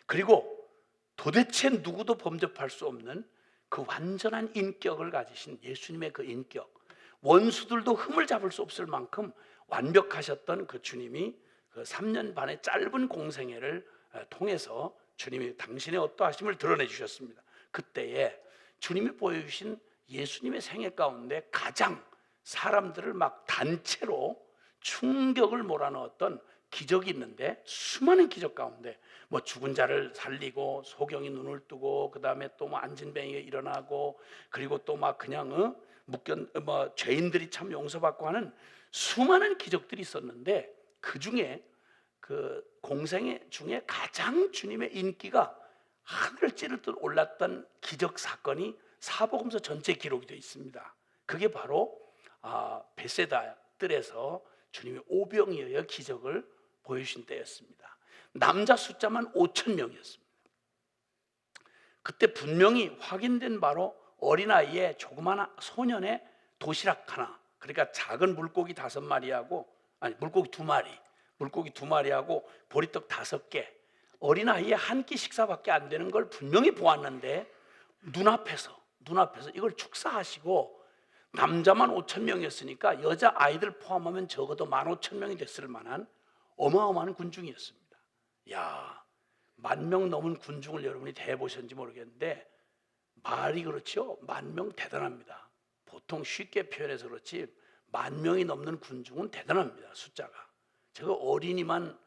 그리고 도대체 누구도 범접할 수 없는 그 완전한 인격을 가지신 예수님의 그 인격, 원수들도 흠을 잡을 수 없을 만큼 완벽하셨던 그 주님이 그 3년 반의 짧은 공생애를 통해서 주님이 당신의 어떠하심을 드러내 주셨습니다. 그때에 주님이 보여주신 예수님의 생애 가운데 가장 사람들을 막 단체로 충격을 몰아넣었던 기적이 있는데, 수많은 기적 가운데 뭐 죽은 자를 살리고 소경이 눈을 뜨고 그 다음에 또 뭐 안진뱅이가 일어나고 그리고 또 막 그냥 죄인들이 참 용서받고 하는 수많은 기적들이 있었는데, 그 중에 그 공생애 중에 가장 주님의 인기가 하늘을 찌를 듯 올랐던 기적 사건이 사복음서 전체 기록이 되어 있습니다. 그게 바로 베세다 뜰에서 주님이 오병이어의 기적을 보여주신 때였습니다. 남자 숫자만 5,000명이었습니다. 그때 분명히 확인된 바로 어린아이의 조그마한 소년의 도시락 하나, 그러니까 작은 물고기 5마리하고, 아니 물고기 2마리, 물고기 2마리하고 보리떡 5개, 어린아이의 한 끼 식사밖에 안 되는 걸 분명히 보았는데, 눈앞에서 이걸 축사하시고, 남자만 5,000명이었으니까 여자 아이들 포함하면 적어도 15,000명이 됐을 만한 어마어마한 군중이었습니다. 야, 10,000명 넘은 군중을 여러분이 대해보셨는지 모르겠는데, 말이 그렇죠? 10,000명 대단합니다. 보통 쉽게 표현해서 그렇지 10,000명이 넘는 군중은 대단합니다, 숫자가. 제가 어린이만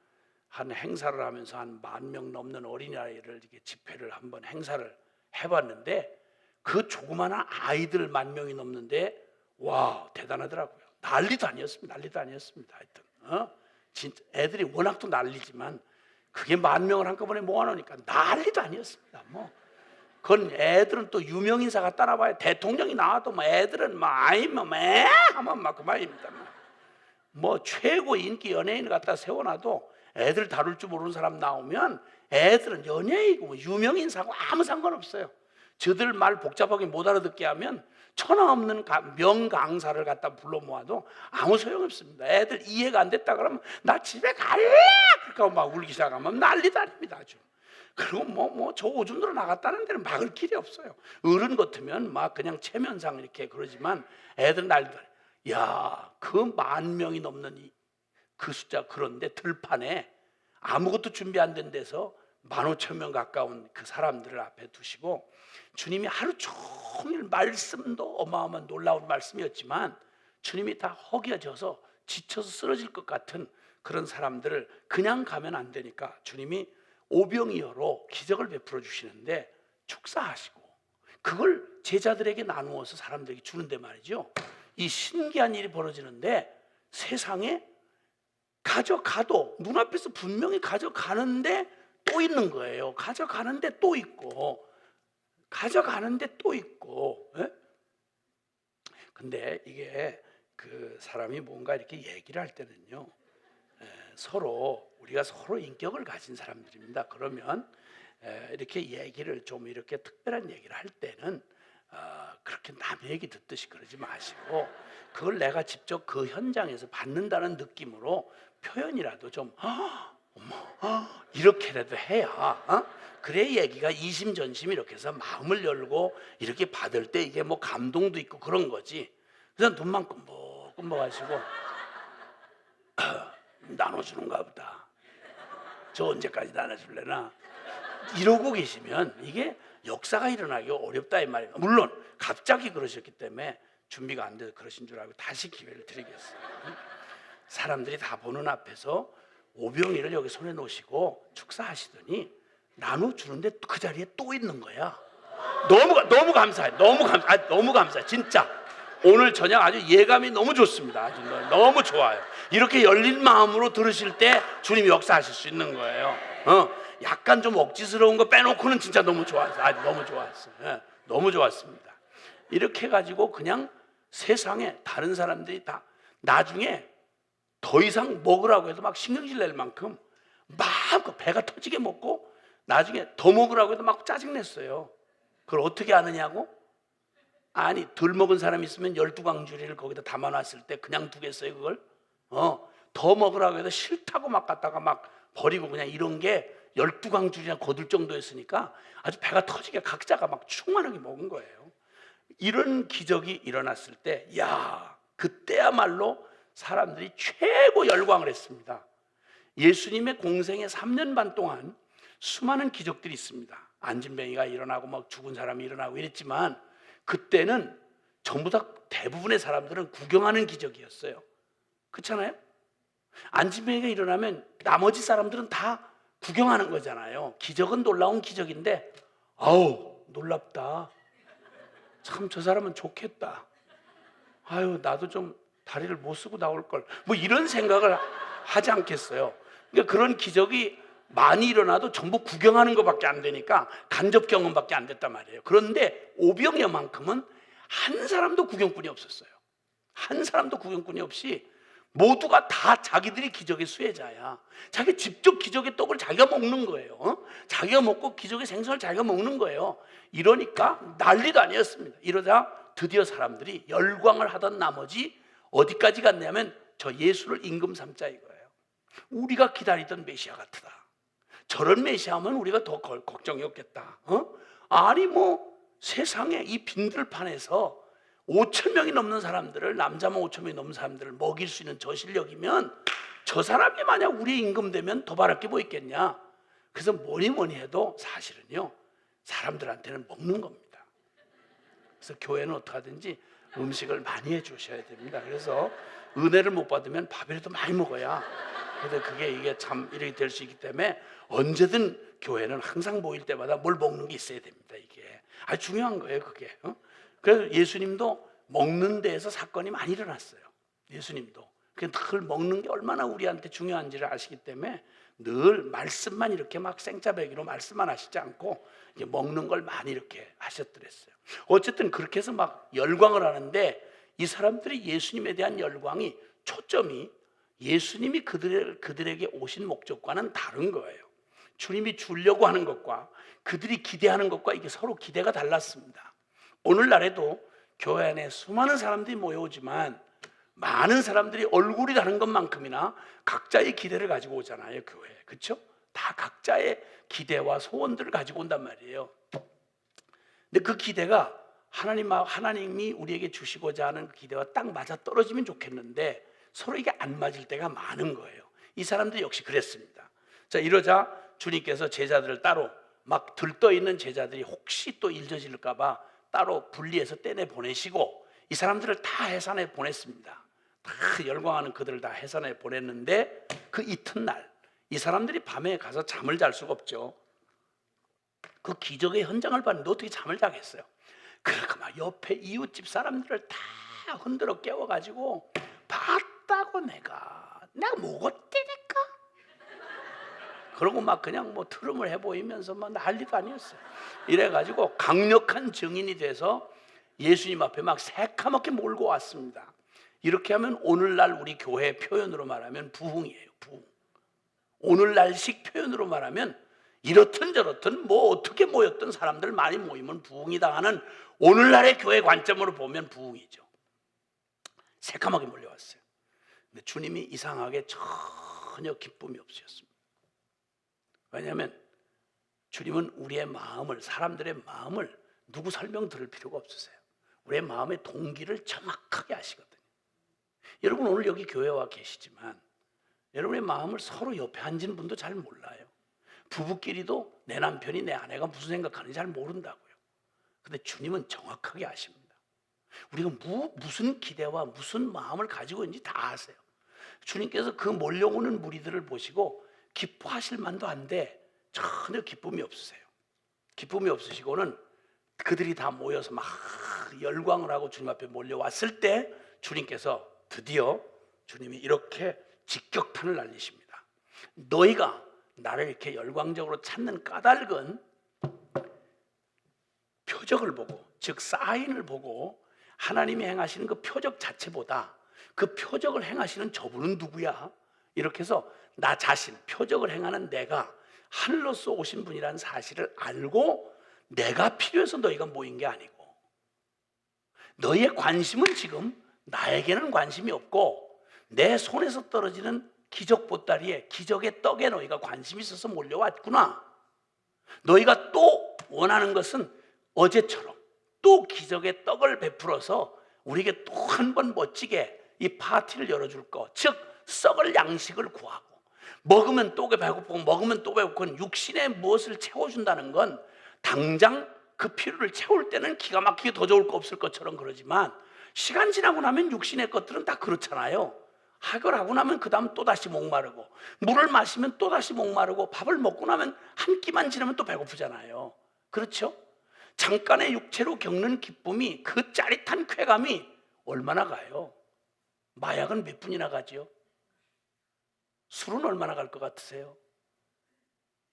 한 행사를 하면서 한 10,000명 넘는 어린아이를 이렇게 집회를 한번 행사를 해봤는데, 그 조그마한 아이들 10,000명이 넘는데, 와, 대단하더라고요. 난리도 아니었습니다. 하여튼 진짜 애들이 워낙 또 난리지만 그게 10,000명을 한꺼번에 모아놓으니까 난리도 아니었습니다. 그건 애들은 또 유명인사가 따라봐야, 대통령이 나와도 애들은 하면 막 그만입니다. 최고 인기 연예인을 갖다 세워놔도 애들 다룰 줄 모르는 사람 나오면 애들은 연예인이고 유명인사고 아무 상관없어요. 저들 말 복잡하게 못 알아듣게 하면 천하 없는 명강사를 갖다 불러 모아도 아무 소용없습니다. 애들 이해가 안 됐다 그러면 나 집에 갈래! 그러니까 막 울기 시작하면 난리도 아닙니다. 아주. 그리고 저 오줌으로 나갔다는 데는 막을 길이 없어요. 어른 같으면 막 그냥 체면상 이렇게 그러지만 애들 난리도 아니에요. 야, 그 10,000명이 넘는 그 숫자, 그런데 들판에 아무것도 준비 안 된 데서 15,000명 가까운 그 사람들을 앞에 두시고, 주님이 하루 종일 말씀도 어마어마한 놀라운 말씀이었지만 주님이 다 허기져서 지쳐서 쓰러질 것 같은 그런 사람들을 그냥 가면 안 되니까 주님이 오병이어로 기적을 베풀어 주시는데, 축사하시고 그걸 제자들에게 나누어서 사람들에게 주는데 말이죠, 이 신기한 일이 벌어지는데, 세상에 가져가도 눈앞에서 분명히 가져가는데 또 있는 거예요. 가져가는데 또 있고 예? 근데 이게 그 사람이 뭔가 이렇게 얘기를 할 때는요, 우리가 서로 인격을 가진 사람들입니다. 그러면 이렇게 얘기를 좀 이렇게 특별한 얘기를 할 때는 그렇게 남의 얘기 듣듯이 그러지 마시고, 그걸 내가 직접 그 현장에서 받는다는 느낌으로 표현이라도 좀 이렇게라도 해야, 그래 얘기가 이심전심 이렇게 해서 마음을 열고 이렇게 받을 때 이게 감동도 있고 그런 거지. 그래서 눈만 끔뻑끔뻑 하시고 나눠주는가 보다, 저 언제까지 나눠줄래나, 이러고 계시면 이게 역사가 일어나기 어렵다 이 말이에요. 물론 갑자기 그러셨기 때문에 준비가 안 돼서 그러신 줄 알고 다시 기회를 드리겠어요. 사람들이 다 보는 앞에서 오병이를 여기 손에 놓으시고 축사하시더니 나눠주는데 그 자리에 또 있는 거야. 너무 감사해. 너무 감사해. 진짜 오늘 저녁 아주 예감이 너무 좋습니다. 아주 너무 좋아요. 이렇게 열린 마음으로 들으실 때 주님이 역사하실 수 있는 거예요. 약간 좀 억지스러운 거 빼놓고는 진짜 너무 좋았어요. 아주 너무 좋았어요. 예, 너무 좋았습니다. 이렇게 해가지고 그냥 세상에 다른 사람들이 다 나중에 더 이상 먹으라고 해도 막 신경질 낼 만큼 마음껏 배가 터지게 먹고 나중에 더 먹으라고 해도 막 짜증냈어요. 그걸 어떻게 아느냐고? 아니 덜 먹은 사람이 있으면 12광주리를 거기다 담아놨을 때 그냥 두겠어요 그걸? 더 먹으라고 해도 싫다고 막 갖다가 막 버리고 그냥 이런 게 12광주리나 거둘 정도였으니까 아주 배가 터지게 각자가 막 충만하게 먹은 거예요. 이런 기적이 일어났을 때 그때야말로 사람들이 최고 열광을 했습니다. 예수님의 공생의 3년 반 동안 수많은 기적들이 있습니다. 안진뱅이가 일어나고 막 죽은 사람이 일어나고 이랬지만 그때는 전부 다 대부분의 사람들은 구경하는 기적이었어요. 그렇잖아요? 안진뱅이가 일어나면 나머지 사람들은 다 구경하는 거잖아요. 기적은 놀라운 기적인데 아우 놀랍다. 참 저 사람은 좋겠다. 아유 나도 좀 다리를 못 쓰고 나올 걸. 뭐 이런 생각을 하지 않겠어요. 그러니까 그런 기적이 많이 일어나도 전부 구경하는 것밖에 안 되니까 간접 경험밖에 안 됐단 말이에요. 그런데 오병이어만큼은 한 사람도 구경꾼이 없었어요. 한 사람도 구경꾼이 없이 모두가 다 자기들이 기적의 수혜자야. 자기 직접 기적의 떡을 자기가 먹는 거예요. 자기가 먹고 기적의 생선을 자기가 먹는 거예요. 이러니까 난리도 아니었습니다. 이러자 드디어 사람들이 열광을 하던 나머지 어디까지 갔냐면 저 예수를 임금 삼자 이거예요. 우리가 기다리던 메시아 같으다. 저런 메시아면 우리가 더 걱정이 없겠다. 아니 뭐 세상에 이 빈들판에서 5천 명이 넘는 사람들을 남자만 5천 명이 넘는 사람들을 먹일 수 있는 저 실력이면 저 사람이 만약 우리 임금 되면 더 바랄 게 뭐 있겠냐. 그래서 뭐니 해도 사실은요 사람들한테는 먹는 겁니다. 그래서 교회는 어떻게 하든지 음식을 많이 해주셔야 됩니다. 그래서 은혜를 못 받으면 밥이라도 많이 먹어야 그런데 이게 참 이렇게 될 수 있기 때문에 언제든 교회는 항상 모일 때마다 뭘 먹는 게 있어야 됩니다. 이게 아주 중요한 거예요 그게. 그래서 예수님도 먹는 데에서 사건이 많이 일어났어요. 예수님도 늘 먹는 게 얼마나 우리한테 중요한지를 아시기 때문에 늘 말씀만 이렇게 막 생짜배기로 말씀만 하시지 않고 이제 먹는 걸 많이 이렇게 하셨더랬어요. 어쨌든 그렇게 해서 막 열광을 하는데 이 사람들이 예수님에 대한 열광이 초점이 예수님이 그들에게 오신 목적과는 다른 거예요. 주님이 주려고 하는 것과 그들이 기대하는 것과 이게 서로 기대가 달랐습니다. 오늘날에도 교회 안에 수많은 사람들이 모여오지만 많은 사람들이 얼굴이 다른 것만큼이나 각자의 기대를 가지고 오잖아요. 교회에. 그렇죠? 다 각자의 기대와 소원들을 가지고 온단 말이에요. 근데 그 기대가 하나님이 우리에게 주시고자 하는 기대와 딱 맞아 떨어지면 좋겠는데 서로 이게 안 맞을 때가 많은 거예요. 이 사람들 역시 그랬습니다. 자, 이러자 주님께서 제자들을 따로 막 들떠 있는 제자들이 혹시 또 일저질까 봐 따로 분리해서 떼내 보내시고 이 사람들을 다 해산에 보냈습니다. 다 열광하는 그들을 다 해산에 보냈는데 그 이튿날 이 사람들이 밤에 가서 잠을 잘 수가 없죠. 그 기적의 현장을 봤는데 어떻게 잠을 자겠어요? 그러니까 막 옆에 이웃집 사람들을 다 흔들어 깨워가지고 봤다고 내가 먹었대니까 그러고 막 그냥 뭐 트름을 해보이면서 막 난리도 아니었어요. 이래가지고 강력한 증인이 돼서 예수님 앞에 막 새카맣게 몰고 왔습니다. 이렇게 하면 오늘날 우리 교회 표현으로 말하면 부흥이에요. 부흥. 오늘날식 표현으로 말하면 이렇든 저렇든 뭐 어떻게 모였던 사람들 많이 모이면 부흥이다 하는 오늘날의 교회 관점으로 보면 부흥이죠. 새카맣게 몰려왔어요. 근데 주님이 이상하게 전혀 기쁨이 없으셨습니다. 왜냐하면 주님은 우리의 마음을, 사람들의 마음을 누구 설명 들을 필요가 없으세요. 우리의 마음의 동기를 정확하게 아시거든요. 여러분 오늘 여기 교회에 와 계시지만 여러분의 마음을 서로 옆에 앉은 분도 잘 몰라요. 부부끼리도 내 남편이 내 아내가 무슨 생각하는지 잘 모른다고요. 근데 주님은 정확하게 아십니다. 우리가 무슨 기대와 무슨 마음을 가지고 있는지 다 아세요. 주님께서 그 몰려오는 무리들을 보시고 기뻐하실 만도 한데 전혀 기쁨이 없으세요. 기쁨이 없으시고는 그들이 다 모여서 막 열광을 하고 주님 앞에 몰려왔을 때 주님께서 드디어 주님이 이렇게 직격탄을 날리십니다. 너희가 나를 이렇게 열광적으로 찾는 까닭은 표적을 보고, 즉 사인을 보고 하나님이 행하시는 그 표적 자체보다 그 표적을 행하시는 저분은 누구야? 이렇게 해서 나 자신, 표적을 행하는 내가 하늘로서 오신 분이라는 사실을 알고 내가 필요해서 너희가 모인 게 아니고, 너희의 관심은 지금 나에게는 관심이 없고 내 손에서 떨어지는 기적 보따리에, 기적의 떡에 너희가 관심이 있어서 몰려왔구나. 너희가 또 원하는 것은 어제처럼 또 기적의 떡을 베풀어서 우리에게 또 한 번 멋지게 이 파티를 열어줄 것, 즉 썩을 양식을 구하고, 먹으면 또 배고프고 먹으면 또 배고프고 육신에 무엇을 채워준다는 건 당장 그 필요를 채울 때는 기가 막히게 더 좋을 거 없을 것처럼 그러지만 시간 지나고 나면 육신의 것들은 다 그렇잖아요. 해결하고 나면 그 다음 또다시 목마르고, 물을 마시면 또다시 목마르고, 밥을 먹고 나면 한 끼만 지나면 또 배고프잖아요. 그렇죠? 잠깐의 육체로 겪는 기쁨이, 그 짜릿한 쾌감이 얼마나 가요? 마약은 몇 분이나 가죠? 술은 얼마나 갈 것 같으세요?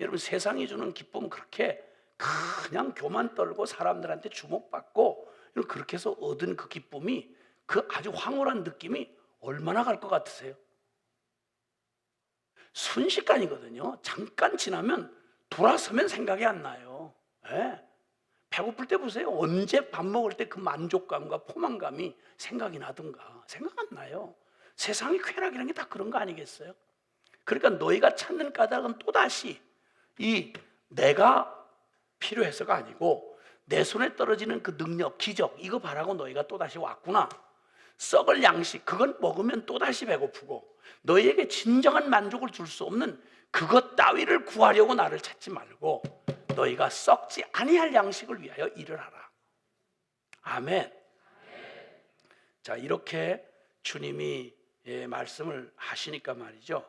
여러분, 세상이 주는 기쁨은 그렇게 그냥 교만 떨고 사람들한테 주목받고 그렇게 해서 얻은 그 기쁨이, 그 아주 황홀한 느낌이 얼마나 갈 것 같으세요? 순식간이거든요. 잠깐 지나면 돌아서면 생각이 안 나요. 네. 배고플 때 보세요. 언제 밥 먹을 때 그 만족감과 포만감이 생각이 나든가. 생각 안 나요. 세상의 쾌락이라는 게 다 그런 거 아니겠어요? 그러니까 너희가 찾는 까닭은 또다시 이 내가 필요해서가 아니고 내 손에 떨어지는 그 능력, 기적, 이거 바라고 너희가 또다시 왔구나. 썩을 양식, 그건 먹으면 또다시 배고프고 너희에게 진정한 만족을 줄 수 없는 그것 따위를 구하려고 나를 찾지 말고 너희가 썩지 아니할 양식을 위하여 일을 하라. 아멘. 자, 이렇게 주님이 말씀을 하시니까 말이죠,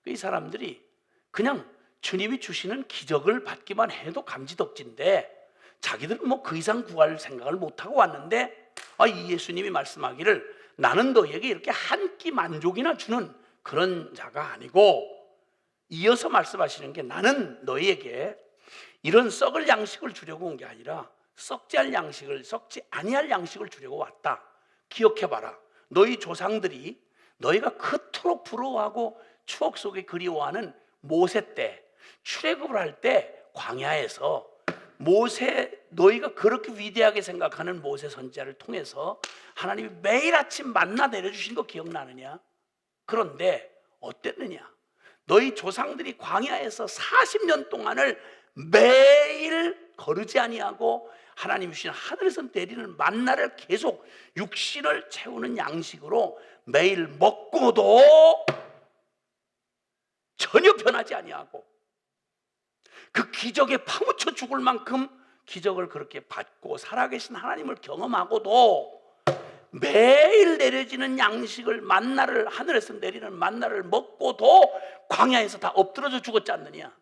이 사람들이 그냥 주님이 주시는 기적을 받기만 해도 감지덕진데 자기들은 뭐 그 이상 구할 생각을 못하고 왔는데, 이 예수님이 말씀하기를 나는 너희에게 이렇게 한 끼 만족이나 주는 그런 자가 아니고, 이어서 말씀하시는 게 나는 너희에게 이런 썩을 양식을 주려고 온 게 아니라 썩지 아니할 양식을 주려고 왔다. 기억해봐라. 너희 조상들이 너희가 그토록 부러워하고 추억 속에 그리워하는 모세 때, 출애굽을 할 때 광야에서 모세, 너희가 그렇게 위대하게 생각하는 모세 선지자를 통해서 하나님이 매일 아침 만나 내려주신 거 기억나느냐? 그런데 어땠느냐? 너희 조상들이 광야에서 40년 동안을 매일 거르지 아니하고 하나님 주신 하늘에서 내리는 만나를 계속 육신을 채우는 양식으로 매일 먹고도 전혀 변하지 아니하고 그 기적에 파묻혀 죽을 만큼 기적을 그렇게 받고 살아계신 하나님을 경험하고도 매일 내려지는 양식을, 만나를, 하늘에서 내리는 만나를 먹고도 광야에서 다 엎드러져 죽었지 않느냐?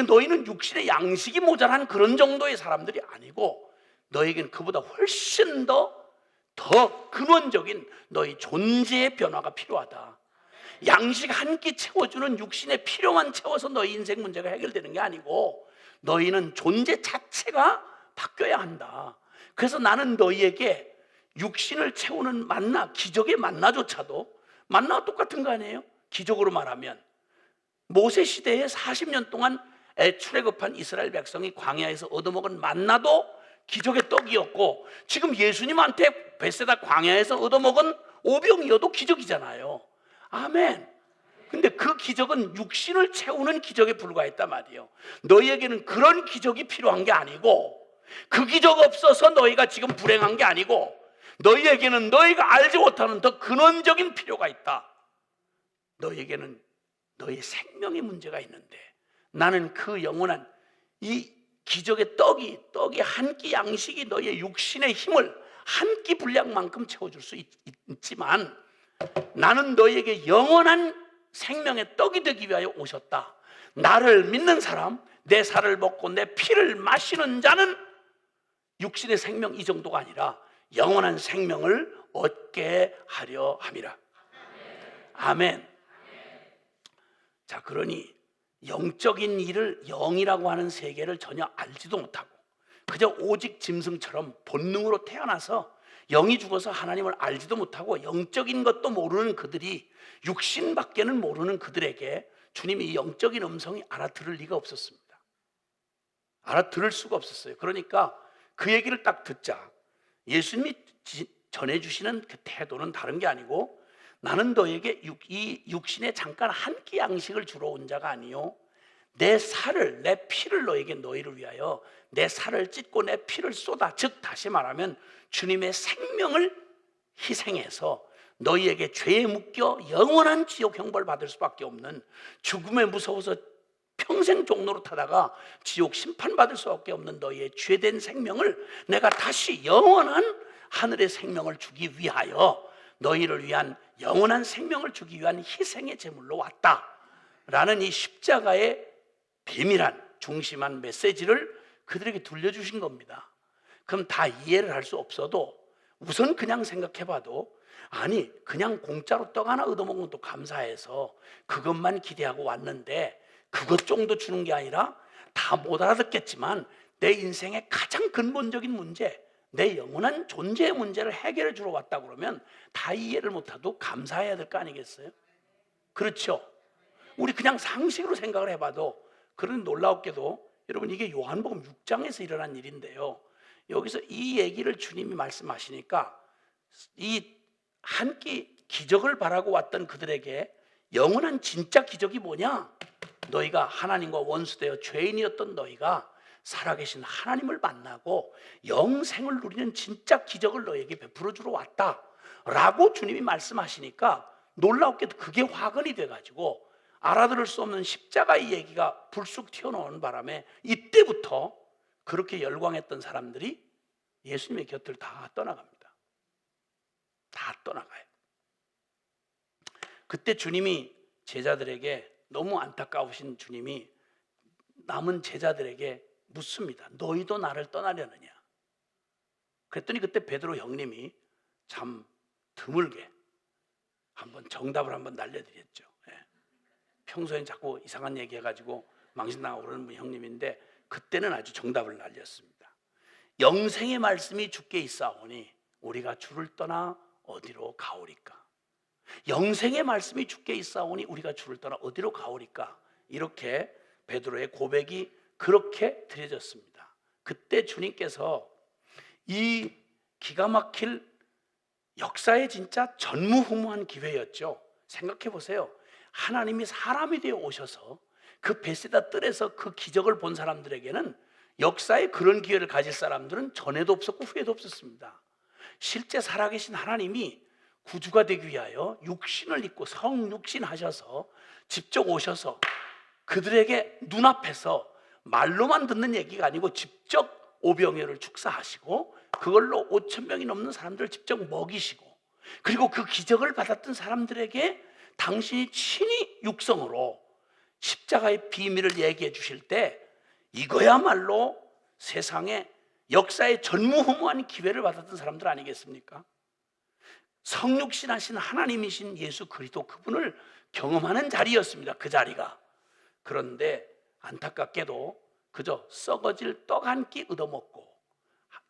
너희는 육신의 양식이 모자란 그런 정도의 사람들이 아니고 너에겐 그보다 훨씬 더 근원적인 너희 존재의 변화가 필요하다. 양식 한 끼 채워주는 육신의 필요만 채워서 너희 인생 문제가 해결되는 게 아니고 너희는 존재 자체가 바뀌어야 한다. 그래서 나는 너희에게 육신을 채우는 만나, 기적의 만나조차도, 만나가 똑같은 거 아니에요? 기적으로 말하면 모세 시대에 40년 동안 출애굽한 이스라엘 백성이 광야에서 얻어먹은 만나도 기적의 떡이었고, 지금 예수님한테 베세다 광야에서 얻어먹은 오병이어도 기적이잖아요. 아멘. 근데 그 기적은 육신을 채우는 기적에 불과했단 말이에요. 너희에게는 그런 기적이 필요한 게 아니고, 그 기적 없어서 너희가 지금 불행한 게 아니고, 너희에게는 너희가 알지 못하는 더 근원적인 필요가 있다. 너희에게는 너희 생명의 문제가 있는데 나는 그 영원한 이 기적의 떡이 한 끼 양식이 너희의 육신의 힘을 한 끼 분량만큼 채워줄 수 있지만 나는 너희에게 영원한 생명의 떡이 되기 위하여 오셨다. 나를 믿는 사람, 내 살을 먹고 내 피를 마시는 자는 육신의 생명 이 정도가 아니라 영원한 생명을 얻게 하려 함이라. 아멘. 자, 그러니 영적인 일을, 영이라고 하는 세계를 전혀 알지도 못하고 그저 오직 짐승처럼 본능으로 태어나서 영이 죽어서 하나님을 알지도 못하고 영적인 것도 모르는 그들이, 육신밖에는 모르는 그들에게 주님이 이 영적인 음성이 알아들을 리가 없었습니다. 알아들을 수가 없었어요. 그러니까 그 얘기를 딱 듣자 예수님이 전해주시는 그 태도는 다른 게 아니고, 나는 너에게 이 육신에 잠깐 한 끼 양식을 주러 온 자가 아니요 내 살을, 내 피를 너희를 위하여 내 살을 찢고 내 피를 쏟아, 즉 다시 말하면 주님의 생명을 희생해서 너희에게 죄에 묶여 영원한 지옥 형벌 받을 수밖에 없는, 죽음에 무서워서 평생 종로로 타다가 지옥 심판받을 수밖에 없는 너희의 죄된 생명을 내가 다시 영원한 하늘의 생명을 주기 위하여, 너희를 위한 영원한 생명을 주기 위한 희생의 제물로 왔다라는 이 십자가의 비밀한 중심한 메시지를 그들에게 들려주신 겁니다. 그럼 다 이해를 할 수 없어도 우선 그냥 생각해봐도, 아니 그냥 공짜로 떡 하나 얻어먹은 것도 감사해서 그것만 기대하고 왔는데 그것 정도 주는 게 아니라 다 못 알아듣겠지만 내 인생의 가장 근본적인 문제, 내 영원한 존재의 문제를 해결해 주러 왔다 그러면 다 이해를 못해도 감사해야 될 거 아니겠어요? 그렇죠? 우리 그냥 상식으로 생각을 해봐도, 그런 놀라웠게도 여러분 이게 요한복음 6장에서 일어난 일인데요, 여기서 이 얘기를 주님이 말씀하시니까 이 한 끼 기적을 바라고 왔던 그들에게 영원한 진짜 기적이 뭐냐? 너희가 하나님과 원수되어 죄인이었던 너희가 살아계신 하나님을 만나고 영생을 누리는 진짜 기적을 너희에게 베풀어 주러 왔다 라고 주님이 말씀하시니까 놀랍게도 그게 화근이 돼가지고 알아들을 수 없는 십자가의 얘기가 불쑥 튀어나오는 바람에 이때부터 그렇게 열광했던 사람들이 예수님의 곁을 다 떠나갑니다. 다 떠나가요. 그때 주님이 제자들에게, 너무 안타까우신 주님이 남은 제자들에게 묻습니다. 너희도 나를 떠나려느냐? 그랬더니 그때 베드로 형님이 참 드물게 한번 정답을 한번 날려드렸죠. 평소엔 자꾸 이상한 얘기 해가지고 망신당하고 그러는 분 형님인데 그때는 아주 정답을 날렸습니다. 영생의 말씀이 주께 있사오니 우리가 주를 떠나 어디로 가오리까? 영생의 말씀이 주께 있사오니 우리가 주를 떠나 어디로 가오리까? 이렇게 베드로의 고백이 그렇게 드려졌습니다. 그때 주님께서 이 기가 막힐 역사의 진짜 전무후무한 기회였죠. 생각해 보세요. 하나님이 사람이 되어 오셔서 그 베세다 뜰에서 그 기적을 본 사람들에게는, 역사에 그런 기회를 가질 사람들은 전에도 없었고 후에도 없었습니다. 실제 살아계신 하나님이 구주가 되기 위하여 육신을 입고 성육신 하셔서 직접 오셔서 그들에게 눈앞에서 말로만 듣는 얘기가 아니고 직접 오병이어를 축사하시고 그걸로 5,000명이 넘는 사람들을 직접 먹이시고, 그리고 그 기적을 받았던 사람들에게 당신이 친히 육성으로 십자가의 비밀을 얘기해 주실 때, 이거야말로 세상에 역사의 전무후무한 기회를 받았던 사람들 아니겠습니까? 성육신하신 하나님이신 예수 그리스도, 그분을 경험하는 자리였습니다. 그 자리가. 그런데 안타깝게도 그저 썩어질 떡 한 끼 얻어먹고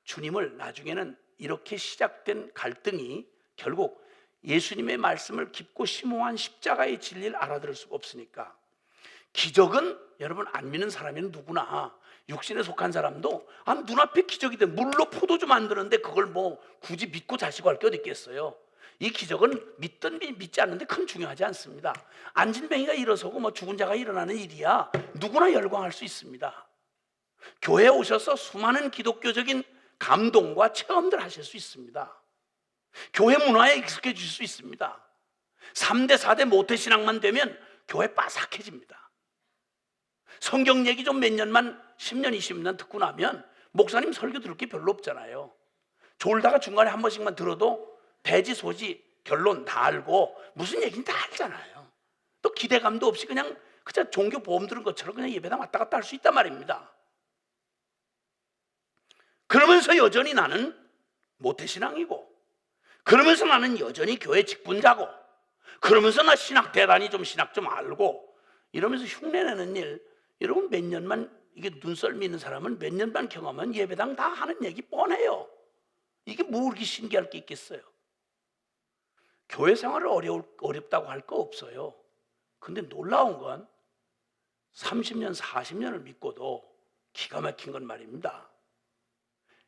주님을, 나중에는 이렇게 시작된 갈등이 결국 예수님의 말씀을 깊고 심오한 십자가의 진리를 알아들을 수가 없으니까, 기적은 여러분 안 믿는 사람이면 누구나, 육신에 속한 사람도 눈앞에 기적이 돼 물로 포도주 만드는데 그걸 뭐 굳이 믿고 자시고 할 게 어디 있겠어요? 이 기적은 믿든 믿지 않는데 큰 중요하지 않습니다. 안진뱅이가 일어서고 뭐 죽은 자가 일어나는 일이야 누구나 열광할 수 있습니다. 교회에 오셔서 수많은 기독교적인 감동과 체험들 하실 수 있습니다. 교회 문화에 익숙해질 수 있습니다. 3대 4대 모태신앙만 되면 교회 빠삭해집니다. 성경 얘기 좀 몇 년만 10년 20년 듣고 나면 목사님 설교 들을 게 별로 없잖아요. 졸다가 중간에 한 번씩만 들어도 대지소지 결론 다 알고 무슨 얘기인지 다 알잖아요. 또 기대감도 없이 그냥 종교 보험 들은 것처럼 그냥 예배당 왔다 갔다 할 수 있단 말입니다. 그러면서 여전히 나는 모태신앙이고, 그러면서 나는 여전히 교회 직분자고, 그러면서 나 대단히 신학 좀 알고, 이러면서 흉내내는 일, 여러분 몇 년만, 이게 눈썰미 있는 사람은 몇 년만 경험하면 예배당 다 하는 얘기 뻔해요. 이게 뭐 그렇게 신기할 게 있겠어요? 교회 생활을 어렵다고 할 거 없어요. 근데 놀라운 건 30년, 40년을 믿고도 기가 막힌 건 말입니다.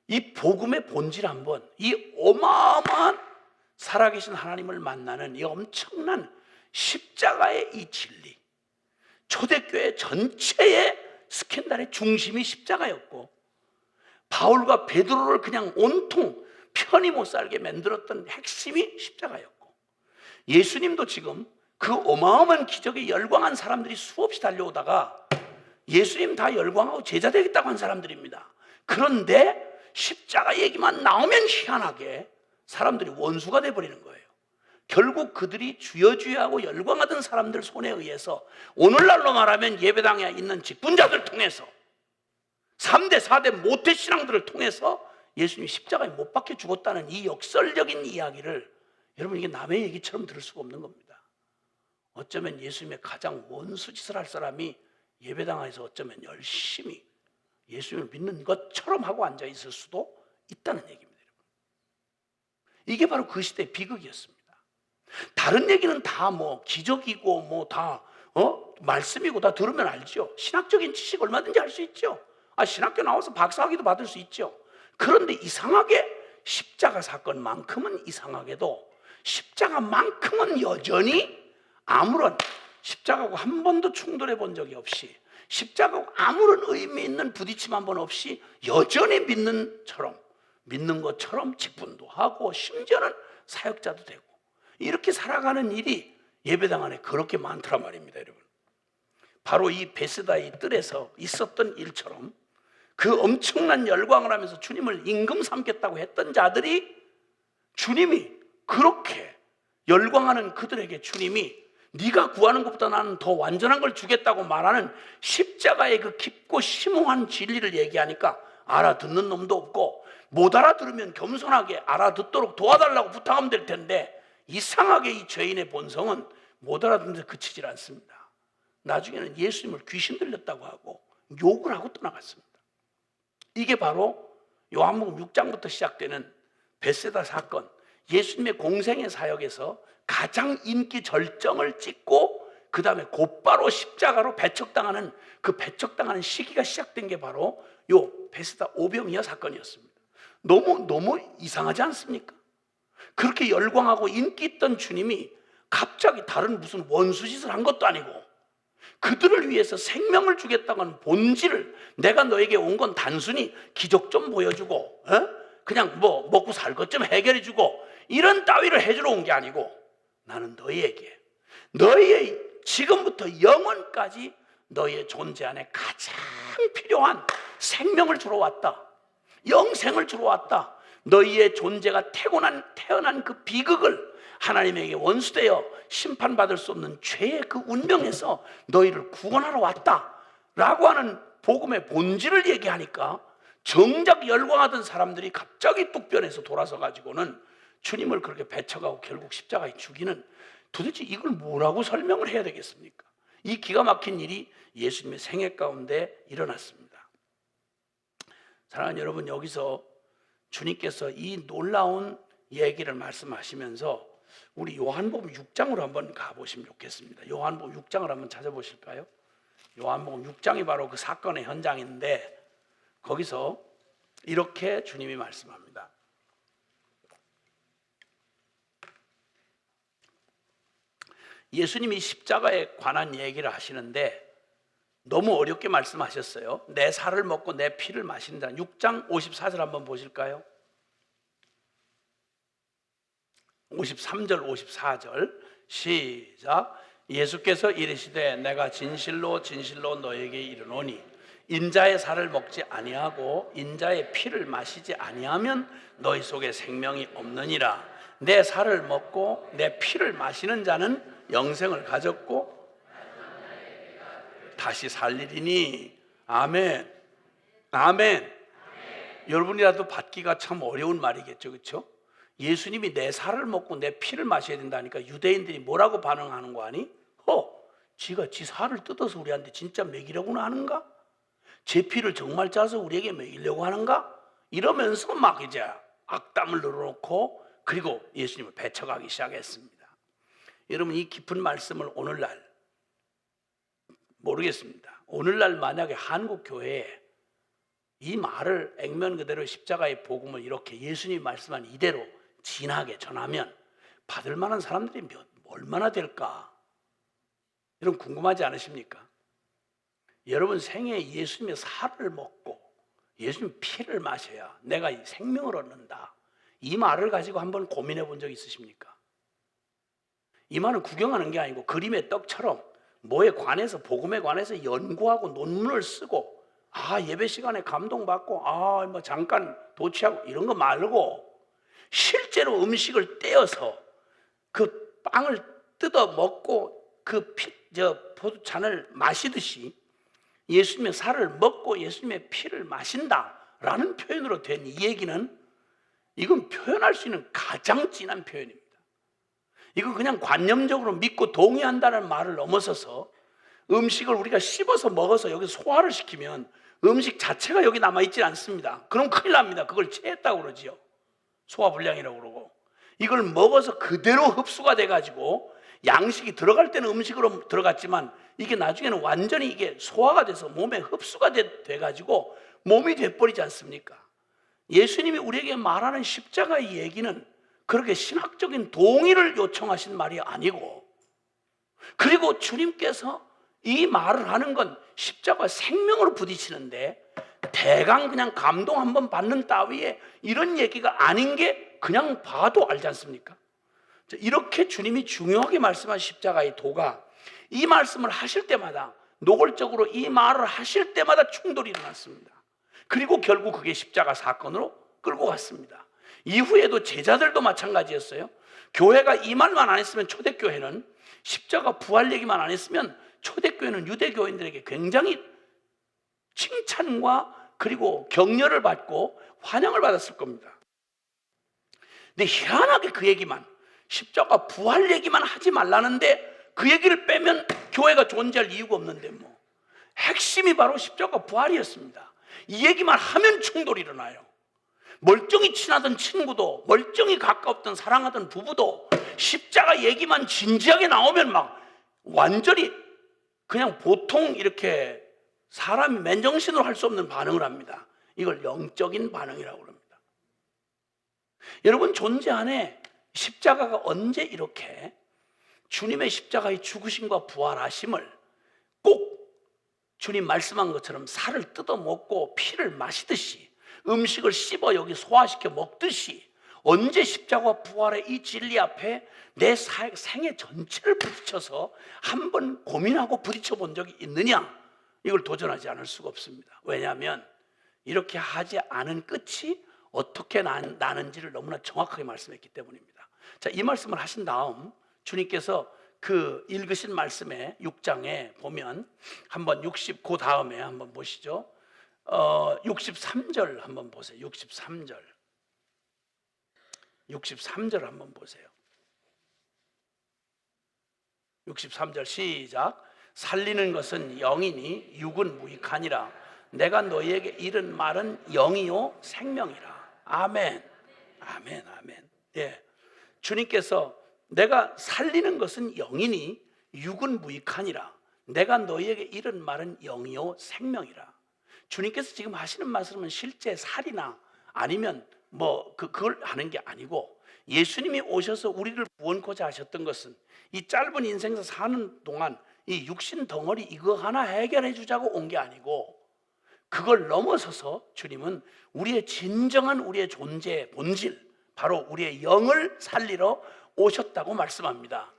이 복음의 본질 한번, 이 어마어마한 살아계신 하나님을 만나는 이 엄청난 십자가의 이 진리, 초대교회 전체의 스캔들의 중심이 십자가였고, 바울과 베드로를 그냥 온통 편히 못 살게 만들었던 핵심이 십자가였고, 예수님도 지금 그 어마어마한 기적에 열광한 사람들이 수없이 달려오다가 예수님 다 열광하고 제자 되겠다고 한 사람들입니다. 그런데 십자가 얘기만 나오면 희한하게 사람들이 원수가 돼버리는 거예요. 결국 그들이 주여주여하고 열광하던 사람들 손에 의해서, 오늘날로 말하면 예배당에 있는 직분자들 통해서, 3대 4대 모태신앙들을 통해서 예수님이 십자가에 못 박혀 죽었다는 이 역설적인 이야기를, 여러분 이게 남의 얘기처럼 들을 수가 없는 겁니다. 어쩌면 예수님의 가장 원수짓을 할 사람이 예배당 안에서 어쩌면 열심히 예수님을 믿는 것처럼 하고 앉아 있을 수도 있다는 얘기입니다. 이게 바로 그 시대의 비극이었습니다. 다른 얘기는 다 기적이고 다 말씀이고 다 들으면 알죠. 신학적인 지식 얼마든지 할 수 있죠. 신학교 나와서 박사학위도 받을 수 있죠. 그런데 이상하게 십자가 사건만큼은, 이상하게도 십자가만큼은 여전히 아무런, 십자가하고 한 번도 충돌해 본 적이 없이, 십자가하고 아무런 의미 있는 부딪힘 한 번 없이 여전히 믿는 것처럼 직분도 하고 심지어는 사역자도 되고, 이렇게 살아가는 일이 예배당 안에 그렇게 많더란 말입니다. 여러분, 바로 이 베스다의 뜰에서 있었던 일처럼 그 엄청난 열광을 하면서 주님을 임금 삼겠다고 했던 자들이, 주님이 그렇게 열광하는 그들에게 주님이 네가 구하는 것보다 나는 더 완전한 걸 주겠다고 말하는 십자가의 그 깊고 심오한 진리를 얘기하니까 알아듣는 놈도 없고, 못 알아들으면 겸손하게 알아듣도록 도와달라고 부탁하면 될 텐데, 이상하게 이 죄인의 본성은 못 알아듣는 데 그치질 않습니다. 나중에는 예수님을 귀신 들렸다고 하고 욕을 하고 떠나갔습니다. 이게 바로 요한복음 6장부터 시작되는 벳세다 사건, 예수님의 공생의 사역에서 가장 인기 절정을 찍고 그 다음에 곧바로 십자가로 배척당하는, 그 배척당하는 시기가 시작된 게 바로 요 벳세다 오병이어 사건이었습니다. 너무 이상하지 않습니까? 그렇게 열광하고 인기 있던 주님이 갑자기 다른 무슨 원수짓을 한 것도 아니고, 그들을 위해서 생명을 주겠다는 본질을, 내가 너에게 온 건 단순히 기적 좀 보여주고 그냥 먹고 살 것 좀 해결해주고 이런 따위를 해주러 온 게 아니고, 나는 너희의 지금부터 영원까지 너희의 존재 안에 가장 필요한 생명을 주러 왔다, 영생을 주러 왔다. 너희의 존재가 태어난 그 비극을, 하나님에게 원수되어 심판받을 수 없는 죄의 그 운명에서 너희를 구원하러 왔다 라고 하는 복음의 본질을 얘기하니까, 정작 열광하던 사람들이 갑자기 뚝 변해서 돌아서 가지고는 주님을 그렇게 배척하고 결국 십자가에 죽이는, 도대체 이걸 뭐라고 설명을 해야 되겠습니까? 이 기가 막힌 일이 예수님의 생애 가운데 일어났습니다. 사랑하는 여러분, 여기서 주님께서 이 놀라운 얘기를 말씀하시면서 우리 요한복음 6장으로 한번 가보시면 좋겠습니다. 요한복음 6장을 한번 찾아보실까요? 요한복음 6장이 바로 그 사건의 현장인데, 거기서 이렇게 주님이 말씀합니다. 예수님이 십자가에 관한 얘기를 하시는데 너무 어렵게 말씀하셨어요. 내 살을 먹고 내 피를 마시는 자. 6장 54절 한번 보실까요? 53절 54절 시작. 예수께서 이르시되 내가 진실로 진실로 너에게 이르노니 인자의 살을 먹지 아니하고 인자의 피를 마시지 아니하면 너희 속에 생명이 없느니라. 내 살을 먹고 내 피를 마시는 자는 영생을 가졌고 다시 살리리니. 아멘. 아멘. 여러분이라도 받기가 참 어려운 말이겠죠, 그렇죠? 예수님이 내 살을 먹고 내 피를 마셔야 된다니까 유대인들이 뭐라고 반응하는 거 아니? 지가 지 살을 뜯어서 우리한테 진짜 먹이려고 하는가? 제 피를 정말 짜서 우리에게 먹이려고 하는가? 이러면서 막 이제 악담을 늘어놓고 그리고 예수님을 배척하기 시작했습니다. 여러분, 이 깊은 말씀을 오늘날 모르겠습니다. 오늘날 만약에 한국 교회에 이 말을 액면 그대로 십자가의 복음을 이렇게 예수님이 말씀한 이대로 진하게 전하면 받을 만한 사람들이 얼마나 될까? 여러분 궁금하지 않으십니까? 여러분 생애에 예수님의 살을 먹고 예수님 피를 마셔야 내가 이 생명을 얻는다. 이 말을 가지고 한번 고민해 본 적 있으십니까? 이 말은 구경하는 게 아니고 그림의 떡처럼 뭐에 관해서 복음에 관해서 연구하고 논문을 쓰고 예배 시간에 감동받고 뭐 잠깐 도취하고 이런 거 말고 실제로 음식을 떼어서 그 빵을 뜯어 먹고 그 포도잔을 마시듯이 예수님의 살을 먹고 예수님의 피를 마신다라는 표현으로 된 이 얘기는 이건 표현할 수 있는 가장 진한 표현입니다. 이건 그냥 관념적으로 믿고 동의한다는 말을 넘어서서 음식을 우리가 씹어서 먹어서 여기 소화를 시키면 음식 자체가 여기 남아있지 않습니다. 그럼 큰일 납니다. 그걸 체했다고 그러지요. 소화불량이라고 그러고. 이걸 먹어서 그대로 흡수가 돼가지고 양식이 들어갈 때는 음식으로 들어갔지만 이게 나중에는 완전히 이게 소화가 돼서 몸에 흡수가 돼가지고 몸이 돼버리지 않습니까? 예수님이 우리에게 말하는 십자가의 얘기는 그렇게 신학적인 동의를 요청하신 말이 아니고, 그리고 주님께서 이 말을 하는 건 십자가 생명으로 부딪히는데 대강 그냥 감동 한번 받는 따위에 이런 얘기가 아닌 게 그냥 봐도 알지 않습니까? 이렇게 주님이 중요하게 말씀한 십자가의 도가 이 말씀을 하실 때마다 노골적으로 이 말을 하실 때마다 충돌이 일어났습니다. 그리고 결국 그게 십자가 사건으로 끌고 갔습니다. 이후에도 제자들도 마찬가지였어요. 교회가 이 말만 안 했으면 초대교회는, 십자가 부활 얘기만 안 했으면 초대교회는 유대교인들에게 굉장히 칭찬과 그리고 격려를 받고 환영을 받았을 겁니다. 근데 희한하게 그 얘기만, 십자가 부활 얘기만 하지 말라는데 그 얘기를 빼면 교회가 존재할 이유가 없는데 핵심이 바로 십자가 부활이었습니다. 이 얘기만 하면 충돌이 일어나요. 멀쩡히 친하던 친구도, 멀쩡히 가까웠던 사랑하던 부부도 십자가 얘기만 진지하게 나오면 막 완전히 그냥 보통 이렇게 사람이 맨정신으로 할 수 없는 반응을 합니다. 이걸 영적인 반응이라고 합니다. 여러분 존재 안에 십자가가 언제 이렇게 주님의 십자가의 죽으심과 부활하심을 꼭 주님 말씀한 것처럼 살을 뜯어 먹고 피를 마시듯이 음식을 씹어 여기 소화시켜 먹듯이 언제 십자가와 부활의 이 진리 앞에 내 생애 전체를 부딪혀서 한번 고민하고 부딪혀 본 적이 있느냐? 이걸 도전하지 않을 수가 없습니다. 왜냐하면 이렇게 하지 않은 끝이 어떻게 나는지를 너무나 정확하게 말씀했기 때문입니다. 자, 이 말씀을 하신 다음 주님께서 그 읽으신 말씀에 6장에 보면 한번 그 다음에 한번 보시죠. 63절 한번 보세요. 63절 한번 보세요. 63절 시작. 살리는 것은 영이니 육은 무익하니라. 내가 너희에게 이른 말은 영이요 생명이라. 아멘. 아멘. 아멘. 예. 주님께서 내가 살리는 것은 영이니 육은 무익하니라. 내가 너희에게 이른 말은 영이요 생명이라. 주님께서 지금 하시는 말씀은 실제 살이나 아니면 그걸 하는 게 아니고, 예수님이 오셔서 우리를 구원코자 하셨던 것은 이 짧은 인생에서 사는 동안 이 육신 덩어리 이거 하나 해결해 주자고 온 게 아니고, 그걸 넘어서서 주님은 우리의 진정한 우리의 존재의 본질, 바로 우리의 영을 살리러 오셨다고 말씀합니다.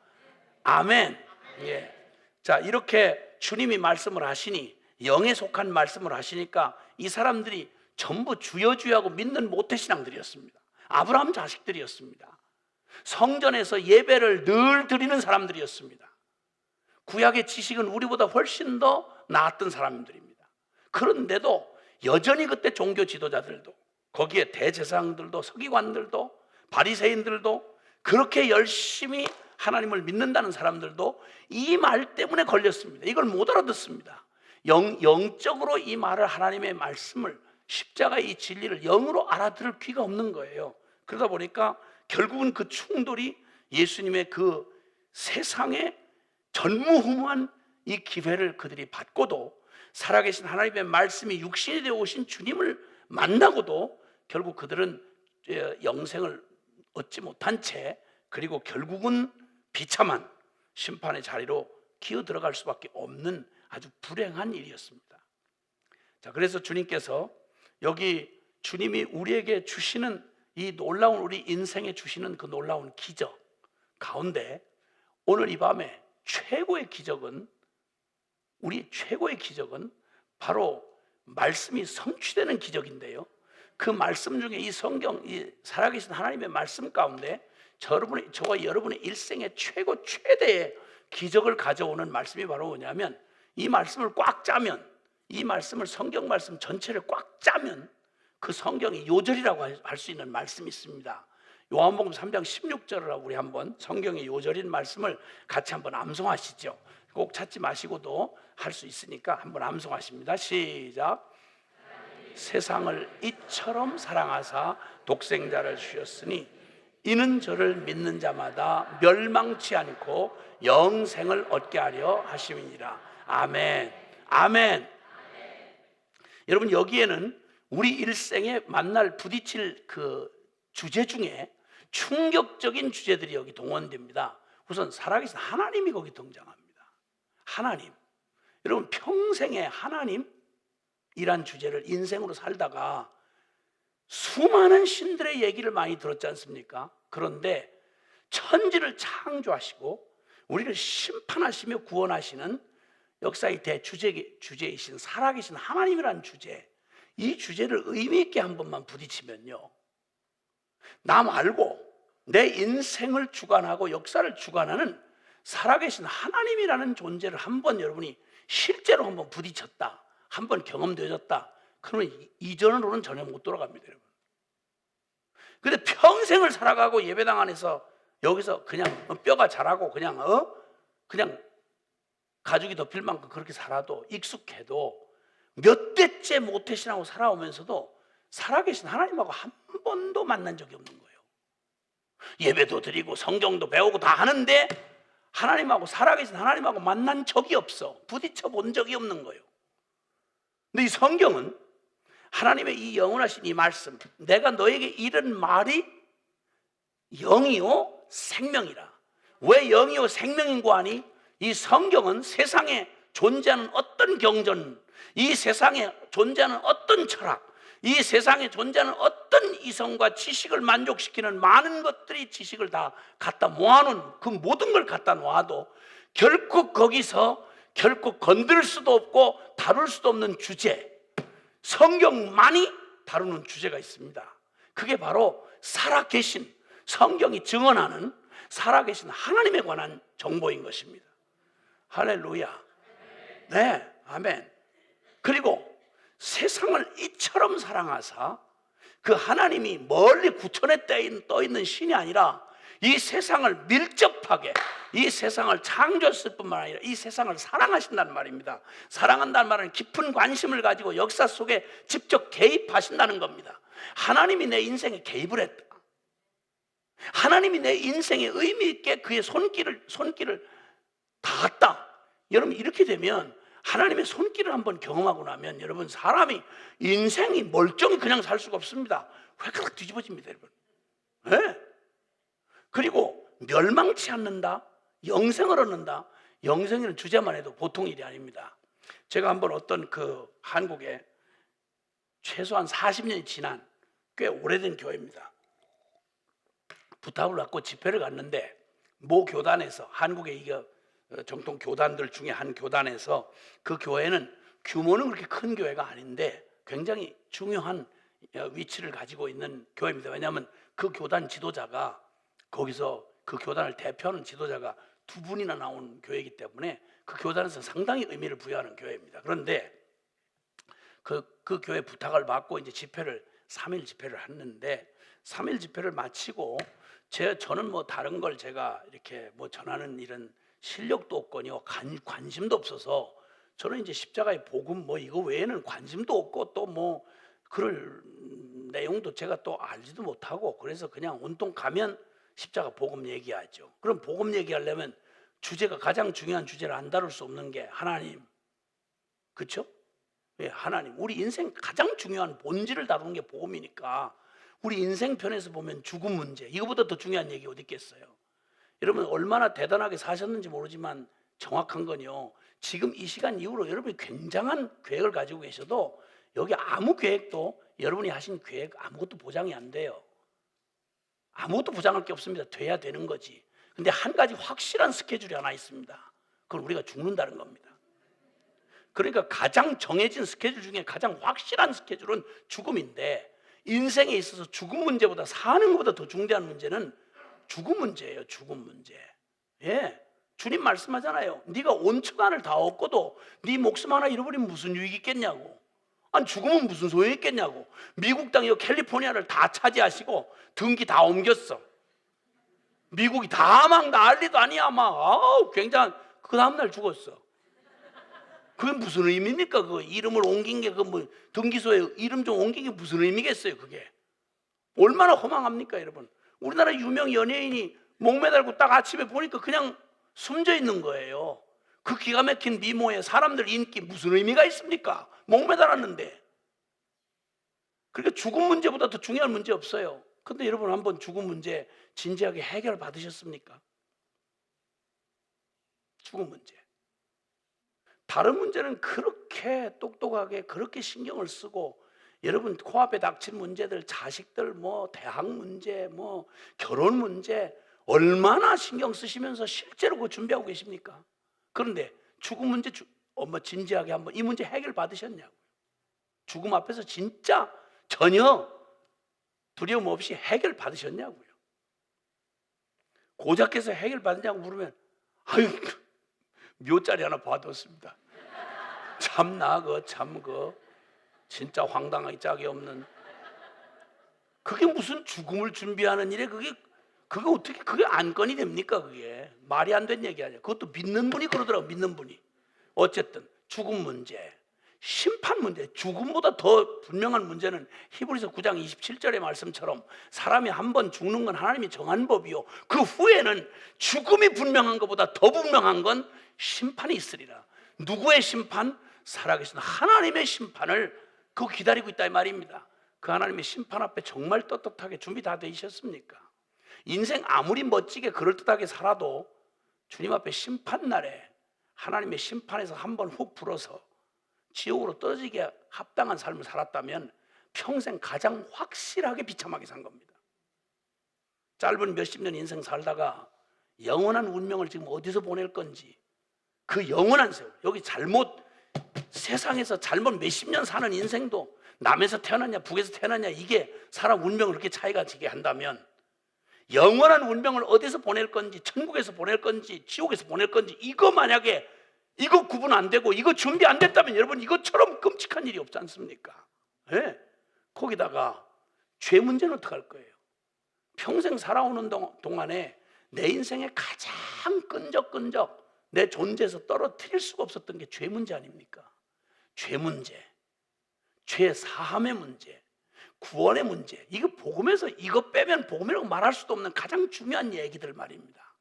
아멘. 예. 자, 이렇게 주님이 말씀을 하시니, 영에 속한 말씀을 하시니까 이 사람들이 전부 주여 주여 하고 믿는 모태신앙들이었습니다. 아브라함 자식들이었습니다. 성전에서 예배를 늘 드리는 사람들이었습니다. 구약의 지식은 우리보다 훨씬 더 나았던 사람들입니다. 그런데도 여전히 그때 종교 지도자들도, 거기에 대제사장들도, 서기관들도, 바리새인들도, 그렇게 열심히 하나님을 믿는다는 사람들도 이 말 때문에 걸렸습니다. 이걸 못 알아듣습니다. 영적으로 이 말을, 하나님의 말씀을, 십자가의 이 진리를 영으로 알아들을 귀가 없는 거예요. 그러다 보니까 결국은 그 충돌이 예수님의 그 세상에 전무후무한 이 기회를 그들이 받고도, 살아계신 하나님의 말씀이 육신이 되어 오신 주님을 만나고도 결국 그들은 영생을 얻지 못한 채, 그리고 결국은 비참한 심판의 자리로 기어 들어갈 수밖에 없는 아주 불행한 일이었습니다. 자, 그래서 주님께서 여기 주님이 우리에게 주시는 이 놀라운, 우리 인생에 주시는 그 놀라운 기적 가운데 오늘 이 밤에 최고의 기적은, 우리 최고의 기적은 바로 말씀이 성취되는 기적인데요, 그 말씀 중에 이 성경, 이 살아계신 하나님의 말씀 가운데 저와 여러분의 일생의 최고 최대의 기적을 가져오는 말씀이 바로 뭐냐면, 이 말씀을 꽉 짜면, 이 말씀을, 성경 말씀 전체를 꽉 짜면 그 성경이 요절이라고 할 수 있는 말씀이 있습니다. 요한복음 3장 16절을 우리 한번 성경의 요절인 말씀을 같이 한번 암송하시죠. 꼭 찾지 마시고도 할 수 있으니까 한번 암송하십니다. 시작. 세상을 이처럼 사랑하사 독생자를 주셨으니 이는 저를 믿는 자마다 멸망치 않고 영생을 얻게 하려 하심이니라. 아멘. 아멘. 여러분, 여기에는 우리 일생에 만날, 부딪힐 그 주제 중에 충격적인 주제들이 여기 동원됩니다. 우선 살아계신 하나님이 거기 등장합니다. 하나님. 여러분, 평생에 하나님이란 주제를 인생으로 살다가 수많은 신들의 얘기를 많이 들었지 않습니까? 그런데 천지를 창조하시고 우리를 심판하시며 구원하시는 역사의 대주제이신 살아계신 하나님이라는 주제, 이 주제를 의미 있게 한 번만 부딪히면요, 나 말고 내 인생을 주관하고 역사를 주관하는 살아계신 하나님이라는 존재를 한번 여러분이 실제로 한번 부딪혔다, 한번 경험되어졌다, 그러면 이전으로는 전혀 못 돌아갑니다, 여러분. 근데 평생을 살아가고 예배당 안에서 여기서 그냥 뼈가 자라고 그냥 가죽이 덮일 만큼 그렇게 살아도, 익숙해도 몇 대째 모태신하고 살아오면서도 살아계신 하나님하고 한 번도 만난 적이 없는 거예요. 예배도 드리고 성경도 배우고 다 하는데 하나님하고, 살아계신 하나님하고 만난 적이 없어. 부딪혀 본 적이 없는 거예요. 근데 이 성경은 하나님의 이 영원하신 이 말씀, 내가 너에게 이른 말이 영이요 생명이라. 왜 영이요 생명인고 하니, 이 성경은 세상에 존재하는 어떤 경전, 이 세상에 존재하는 어떤 철학, 이 세상에 존재하는 어떤 이성과 지식을 만족시키는 많은 것들이, 지식을 다 갖다 모아놓은 그 모든 걸 갖다 놓아도 결코 거기서 결코 건들 수도 없고 다룰 수도 없는 주제, 성경만이 다루는 주제가 있습니다. 그게 바로 살아계신, 성경이 증언하는 살아계신 하나님에 관한 정보인 것입니다. 할렐루야. 네, 아멘. 그리고 세상을 이처럼 사랑하사, 그 하나님이 멀리 구천에 떠 있는 신이 아니라 이 세상을 밀접하게, 이 세상을 창조했을 뿐만 아니라 이 세상을 사랑하신다는 말입니다. 사랑한다는 말은 깊은 관심을 가지고 역사 속에 직접 개입하신다는 겁니다. 하나님이 내 인생에 개입을 했다. 하나님이 내 인생에 의미 있게 그의 손길을 닿았다. 여러분, 이렇게 되면, 하나님의 손길을 한번 경험하고 나면 여러분, 사람이 인생이 멀쩡히 그냥 살 수가 없습니다. 획각 뒤집어집니다, 여러분. 네. 그리고 멸망치 않는다, 영생을 얻는다. 영생이라는 주제만 해도 보통 일이 아닙니다. 제가 한번 어떤 그 한국에 최소한 40년이 지난 꽤 오래된 교회입니다. 부탁을 받고 집회를 갔는데, 모 교단에서, 한국의 이게 정통 교단들 중에 한 교단에서, 그 교회는 규모는 그렇게 큰 교회가 아닌데 굉장히 중요한 위치를 가지고 있는 교회입니다. 왜냐하면 그 교단 지도자가 거기서 그 교단을 대표하는 지도자가 두 분이나 나온 교회이기 때문에 그 교단에서 상당히 의미를 부여하는 교회입니다. 그런데 그 교회 부탁을 받고 이제 집회를 3일 집회를 했는데 3일 집회를 마치고 저는 뭐 다른 걸 제가 이렇게 뭐 전하는 이런 실력도 없거니와 관심도 없어서 저는 이제 십자가의 복음 뭐 이거 외에는 관심도 없고 또 뭐 그럴 내용도 제가 또 알지도 못하고 그래서 그냥 온통 가면 십자가 복음 얘기하죠. 그럼 복음 얘기하려면 주제가 가장 중요한 주제를 안 다룰 수 없는 게 하나님, 그렇죠? 예, 하나님. 우리 인생 가장 중요한 본질을 다루는 게 복음이니까 우리 인생 편에서 보면 죽음 문제 이거보다 더 중요한 얘기 어디 있겠어요? 여러분 얼마나 대단하게 사셨는지 모르지만 정확한 건요, 지금 이 시간 이후로 여러분이 굉장한 계획을 가지고 계셔도 여기 아무 계획도 여러분이 하신 계획 아무것도 보장이 안 돼요. 아무것도 보장할 게 없습니다. 돼야 되는 거지. 근데 한 가지 확실한 스케줄이 하나 있습니다. 그건 우리가 죽는다는 겁니다. 그러니까 가장 정해진 스케줄 중에 가장 확실한 스케줄은 죽음인데 인생에 있어서 죽음 문제보다 사는 것보다 더 중대한 문제는 죽음 문제예요. 죽음 문제. 예, 주님 말씀하잖아요. 네가 온 천하를 다 얻고도 네 목숨 하나 잃어버리면 무슨 유익이 있겠냐고. 아니 죽으면 무슨 소용이 있겠냐고. 미국 땅 이 캘리포니아를 다 차지하시고 등기 다 옮겼어. 미국이 다 막 난리도 아니야 막. 굉장한 그 다음날 죽었어. 그게 무슨 의미입니까? 그 이름을 옮긴 게 그 뭐 등기소에 이름 좀 옮긴 게 무슨 의미겠어요? 그게 얼마나 허망합니까, 여러분? 우리나라 유명 연예인이 목 매달고 딱 아침에 보니까 그냥 숨져 있는 거예요. 그 기가 막힌 미모에 사람들 인기 무슨 의미가 있습니까? 목 매달았는데. 그러니까 죽음 문제보다 더 중요한 문제 없어요. 근데 여러분 한번 죽음 문제 진지하게 해결 받으셨습니까? 죽음 문제. 다른 문제는 그렇게 똑똑하게 그렇게 신경을 쓰고 여러분 코앞에 닥친 문제들, 자식들 뭐 대학 문제, 뭐 결혼 문제 얼마나 신경 쓰시면서 실제로 그거 준비하고 계십니까? 그런데 죽음 문제 진지하게 한번 이 문제 해결 받으셨냐고요? 죽음 앞에서 진짜 전혀 두려움 없이 해결 받으셨냐고요? 고작해서 해결 받느냐고 물으면 아유 묘자리 하나 봐뒀습니다. 참나 그 진짜 황당하기 짝이 없는. 그게 무슨 죽음을 준비하는 일에 그게 어떻게 그게 안건이 됩니까? 그게 말이 안 되는 얘기 아니야. 그것도 믿는 분이 그러더라고. 믿는 분이. 어쨌든 죽음 문제, 심판 문제, 죽음보다 더 분명한 문제는 히브리서 9장 27절의 말씀처럼 사람이 한 번 죽는 건 하나님이 정한 법이요 그 후에는 죽음이 분명한 것보다 더 분명한 건 심판이 있으리라. 누구의 심판? 살아계신 하나님의 심판을 그거 기다리고 있다 이 말입니다. 그 하나님의 심판 앞에 정말 떳떳하게 준비 다 되셨습니까? 인생 아무리 멋지게 그럴듯하게 살아도 주님 앞에 심판날에 하나님의 심판에서 한번 훅 불어서 지옥으로 떨어지게 합당한 삶을 살았다면 평생 가장 확실하게 비참하게 산 겁니다. 짧은 몇십 년 인생 살다가 영원한 운명을 지금 어디서 보낼 건지 그 영원한 세월, 여기 세상에서 잘못 몇십 년 사는 인생도 남에서 태어났냐 북에서 태어났냐 이게 사람 운명을 그렇게 차이가 지게 한다면 영원한 운명을 어디서 보낼 건지, 천국에서 보낼 건지 지옥에서 보낼 건지 이거 만약에 이거 구분 안 되고 이거 준비 안 됐다면 여러분 이것처럼 끔찍한 일이 없지 않습니까? 네? 거기다가 죄 문제는 어떡할 거예요? 평생 살아오는 동안에 내 인생에 가장 끈적끈적 내 존재에서 떨어뜨릴 수가 없었던 게 죄 문제 아닙니까? 죄 문제, 죄 사함의 문제, 구원의 문제. 이거 복음에서 이거 빼면 복음이라고 말할 수도 없는 가장 중요한 얘기들 말입니다.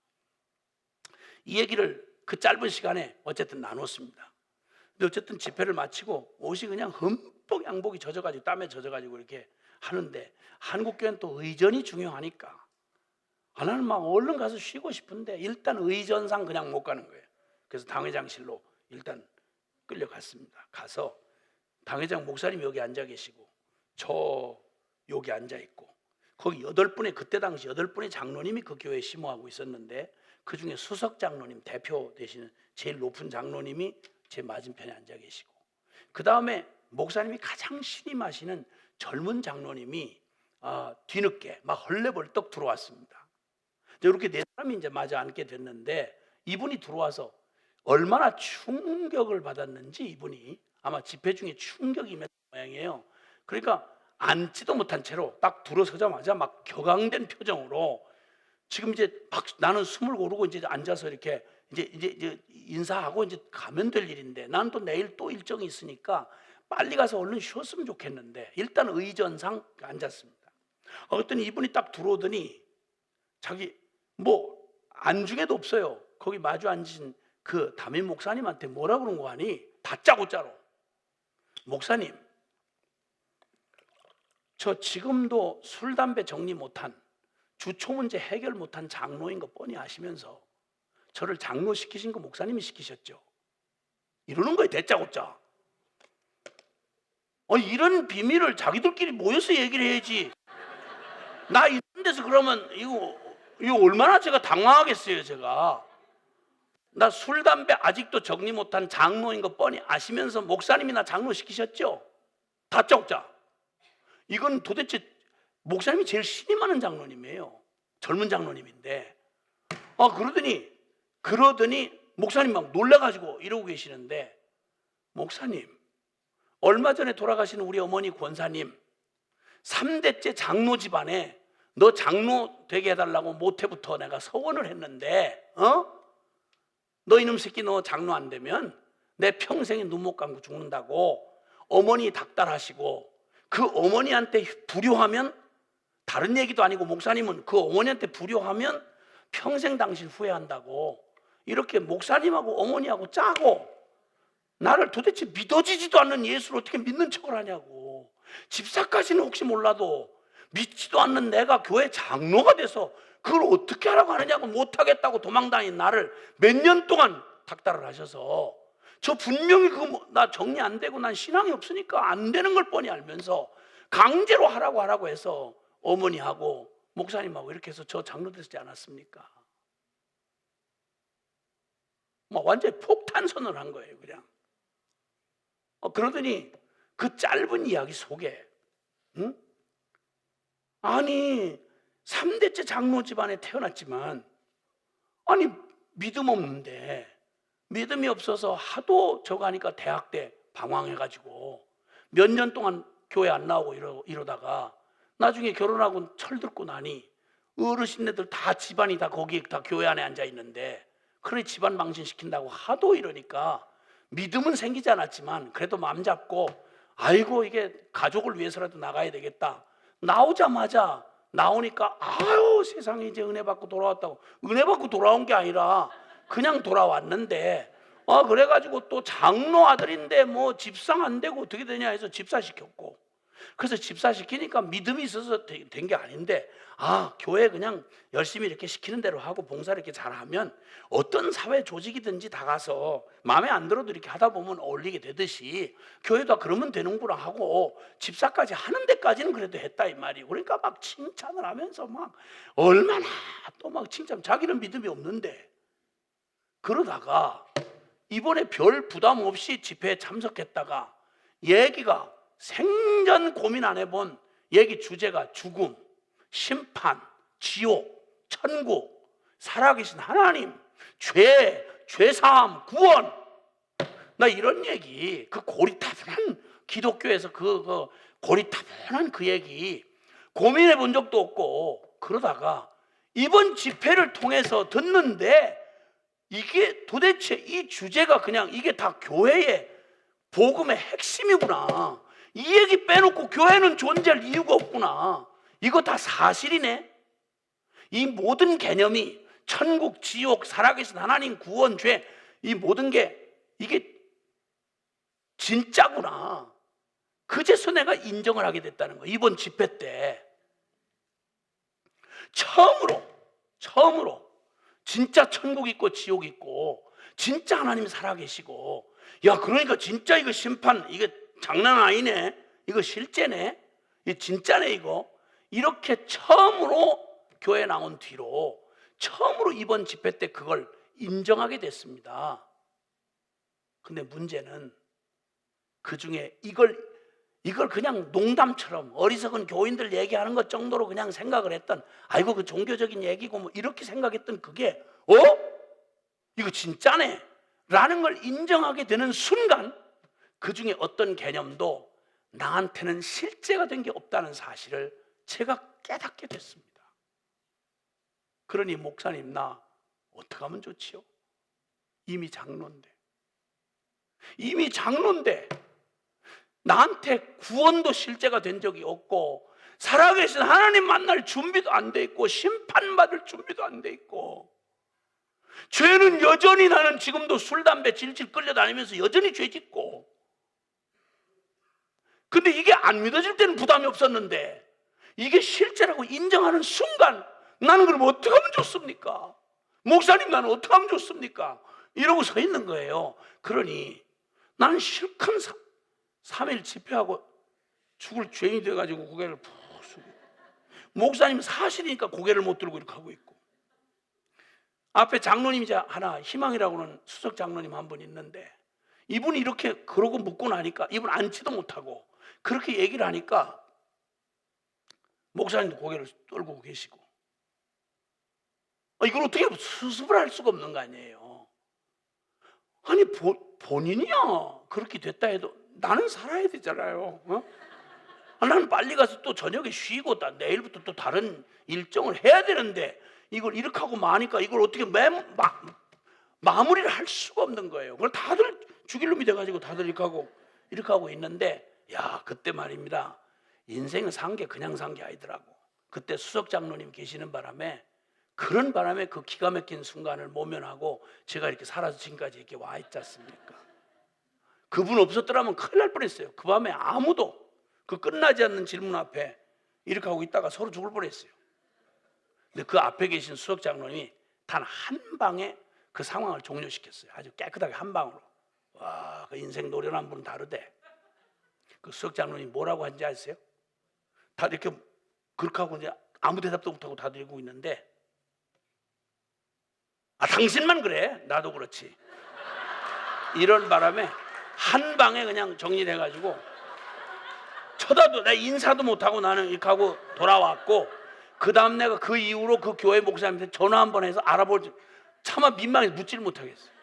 이 얘기를 그 짧은 시간에 어쨌든 나눴습니다. 근데 어쨌든 집회를 마치고 옷이 그냥 흠뻑 양복이 젖어가지고 땀에 젖어가지고 이렇게 하는데 한국 교회는 또 의전이 중요하니까 나는 막 얼른 가서 쉬고 싶은데 일단 의전상 그냥 못 가는 거예요. 그래서 당회장실로 일단 끌려갔습니다. 가서 당회장 목사님 여기 앉아 계시고 저 여기 앉아 있고 거기 8분의 그때 당시 8분의 장로님이 그 교회에 심호하고 있었는데 그 중에 수석 장로님 대표 되시는 제일 높은 장로님이 제 맞은편에 앉아 계시고 그 다음에 목사님이 가장 신임하시는 젊은 장로님이 뒤늦게 막 헐레벌떡 들어왔습니다. 이렇게 네 사람이 이제 마주 앉게 됐는데 이분이 들어와서 얼마나 충격을 받았는지 이분이 아마 집회 중에 충격이 임했던 모양이에요. 그러니까 앉지도 못한 채로 딱 들어서자마자 막 격앙된 표정으로 지금 이제 막 나는 숨을 고르고 이제 앉아서 이렇게 이제 인사하고 이제 가면 될 일인데 나는 또 내일 또 일정이 있으니까 빨리 가서 얼른 쉬었으면 좋겠는데 일단 의전상 앉았습니다. 그랬더니 이분이 딱 들어오더니 자기 뭐 안중에도 없어요. 거기 마주 앉으신 그 담임 목사님한테 뭐라 그런 거 하니 다짜고짜로 목사님 저 지금도 술 담배 정리 못한 주초 문제 해결 못한 장로인 거 뻔히 아시면서 저를 장로 시키신 거 목사님이 시키셨죠. 이러는 거예요. 대짜고짜. 이런 비밀을 자기들끼리 모여서 얘기를 해야지. 나 이런 데서 그러면 이거 얼마나 제가 당황하겠어요. 제가 나 술 담배 아직도 정리 못한 장로인 거 뻔히 아시면서 목사님이 나 장로 시키셨죠. 다짜고짜. 이건 도대체 목사님이 제일 신임하는 장로님이에요. 젊은 장로님인데 그러더니 목사님 막 놀라가지고 이러고 계시는데 목사님 얼마 전에 돌아가신 우리 어머니 권사님 3대째 장로 집안에 너 장로 되게 해달라고 모태부터 내가 서원을 했는데 너 이놈 새끼 너 장로 안 되면 내 평생에 눈 못 감고 죽는다고 어머니 닥달하시고 그 어머니한테 불효하면 다른 얘기도 아니고 목사님은 그 어머니한테 불효하면 평생 당신 후회한다고 이렇게 목사님하고 어머니하고 짜고 나를 도대체 믿어지지도 않는 예수를 어떻게 믿는 척을 하냐고. 집사까지는 혹시 몰라도 믿지도 않는 내가 교회 장로가 돼서 그걸 어떻게 하라고 하느냐고 못하겠다고 도망다닌 나를 몇 년 동안 닥달을 하셔서 저 분명히 그거 나 정리 안 되고 난 신앙이 없으니까 안 되는 걸 뻔히 알면서 강제로 하라고 해서 어머니하고 목사님하고 이렇게 해서 저 장로 되지 않았습니까? 완전히 폭탄 선언을 한 거예요. 그냥 그러더니 그 짧은 이야기 속에 아니 3대째 장로 집안에 태어났지만 아니 믿음 없는데 믿음이 없어서 하도 저거 하니까 대학 때 방황해가지고 몇 년 동안 교회 안 나오고 이러다가 나중에 결혼하고 철들고 나니 어르신네들 다 집안이 다 거기 다 교회 안에 앉아 있는데 그래 집안 망신시킨다고 하도 이러니까 믿음은 생기지 않았지만 그래도 마음 잡고 아이고 이게 가족을 위해서라도 나가야 되겠다. 나오니까 아유 세상에 이제 은혜 받고 돌아왔다고. 은혜 받고 돌아온 게 아니라 그냥 돌아왔는데 그래가지고 또 장로 아들인데 뭐 집상 안 되고 어떻게 되냐 해서 집사시켰고 그래서 집사시키니까 믿음이 있어서 된 게 아닌데 교회 그냥 열심히 이렇게 시키는 대로 하고 봉사를 이렇게 잘하면 어떤 사회 조직이든지 다 가서 마음에 안 들어도 이렇게 하다 보면 어울리게 되듯이 교회도 그러면 되는구나 하고 집사까지 하는 데까지는 그래도 했다 이 말이에요. 그러니까 막 칭찬을 하면서 막 얼마나 또 막 칭찬 자기는 믿음이 없는데 그러다가 이번에 별 부담 없이 집회에 참석했다가 얘기가 생전 고민 안 해본 얘기 주제가 죽음, 심판, 지옥, 천국, 살아계신 하나님, 죄사함, 구원. 나 이런 얘기 그 고리타분한 기독교에서 그 고리타분한 그 얘기 고민해 본 적도 없고 그러다가 이번 집회를 통해서 듣는데 이게 도대체 이 주제가 그냥 이게 다 교회의 복음의 핵심이구나. 이 얘기 빼놓고 교회는 존재할 이유가 없구나. 이거 다 사실이네. 이 모든 개념이 천국, 지옥, 살아계신 하나님, 구원, 죄 이 모든 게 이게 진짜구나. 그제서 내가 인정을 하게 됐다는 거야. 이번 집회 때 처음으로 진짜 천국 있고 지옥 있고 진짜 하나님 살아계시고 그러니까 진짜 이거 심판 이게 장난 아니네. 이거 실제네. 이거 진짜네 이거. 이렇게 처음으로 교회 나온 뒤로 처음으로 이번 집회 때 그걸 인정하게 됐습니다. 근데 문제는 그 중에 이걸 그냥 농담처럼 어리석은 교인들 얘기하는 것 정도로 그냥 생각을 했던, 아이고 그 종교적인 얘기고 뭐 이렇게 생각했던 그게 이거 진짜네 라는 걸 인정하게 되는 순간, 그 중에 어떤 개념도 나한테는 실제가 된 게 없다는 사실을 제가 깨닫게 됐습니다. 그러니 목사님, 나 어떻게 하면 좋지요? 이미 장로인데 나한테 구원도 실제가 된 적이 없고, 살아계신 하나님 만날 준비도 안 돼 있고, 심판받을 준비도 안 돼 있고, 죄는 여전히, 나는 지금도 술, 담배 질질 끌려다니면서 여전히 죄 짓고. 근데 이게 안 믿어질 때는 부담이 없었는데, 이게 실제라고 인정하는 순간 나는 그럼 어떻게 하면 좋습니까? 목사님, 나는 어떻게 하면 좋습니까? 이러고 서 있는 거예요. 그러니 나는 실컷 3일 집회하고 죽을 죄인이 돼가지고 고개를 푹 숙이고, 목사님 사실이니까 고개를 못 들고 이렇게 하고 있고, 앞에 장로님이 하나, 희망이라고는 수석 장로님 한 분 있는데, 이분이 이렇게 그러고 묻고 나니까 이분 앉지도 못하고 그렇게 얘기를 하니까 목사님도 고개를 떨고 계시고, 이걸 어떻게 수습을 할 수가 없는 거 아니에요. 아니 본인이야 그렇게 됐다 해도 나는 살아야 되잖아요. 나는 빨리 가서 또 저녁에 쉬고 내일부터 또 다른 일정을 해야 되는데, 이걸 이렇게 하고 마니까 이걸 어떻게 마무리를 할 수가 없는 거예요. 그걸 다들 죽일 놈이 돼가지고 다들 이렇게 하고 있는데, 야, 그때 말입니다. 인생을 산 게 그냥 산 게 아니더라고. 그때 수석 장로님 계시는 바람에, 그런 바람에 그 기가 막힌 순간을 모면하고 제가 이렇게 살아서 지금까지 이렇게 와 있지 않습니까? 그분 없었더라면 큰일 날 뻔했어요. 그 밤에 아무도 그 끝나지 않는 질문 앞에 이렇게 하고 있다가 서로 죽을 뻔했어요. 근데 그 앞에 계신 수석 장로님이 단 한 방에 그 상황을 종료시켰어요. 아주 깨끗하게 한 방으로. 와, 그 인생 노련한 분은 다르대. 그 수석 장로님이 뭐라고 한지 아세요? 다들 이렇게 그렇게 하고 이제 아무 대답도 못하고 다들 이러고 있는데, 당신만 그래, 나도 그렇지. 이런 바람에 한 방에 그냥 정리를 해가지고, 쳐다도 내 인사도 못하고 나는 이렇게 하고 돌아왔고, 그 다음 내가 그 이후로 그 교회 목사님한테 전화 한 번 해서 알아보지, 차마 민망해서 묻지를 못하겠어요.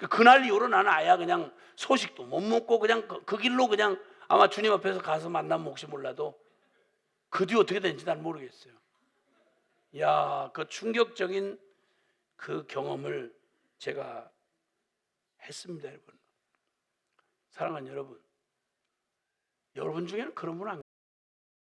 그날 이후로 나는 아예 그냥 소식도 못 먹고 그냥 그 길로 그냥, 아마 주님 앞에서 가서 만나면 혹시 몰라도 그 뒤 어떻게 되는지 난 모르겠어요. 야, 그 충격적인 그 경험을 제가 했습니다, 여러분. 사랑하는 여러분, 여러분 중에는 그런 분 안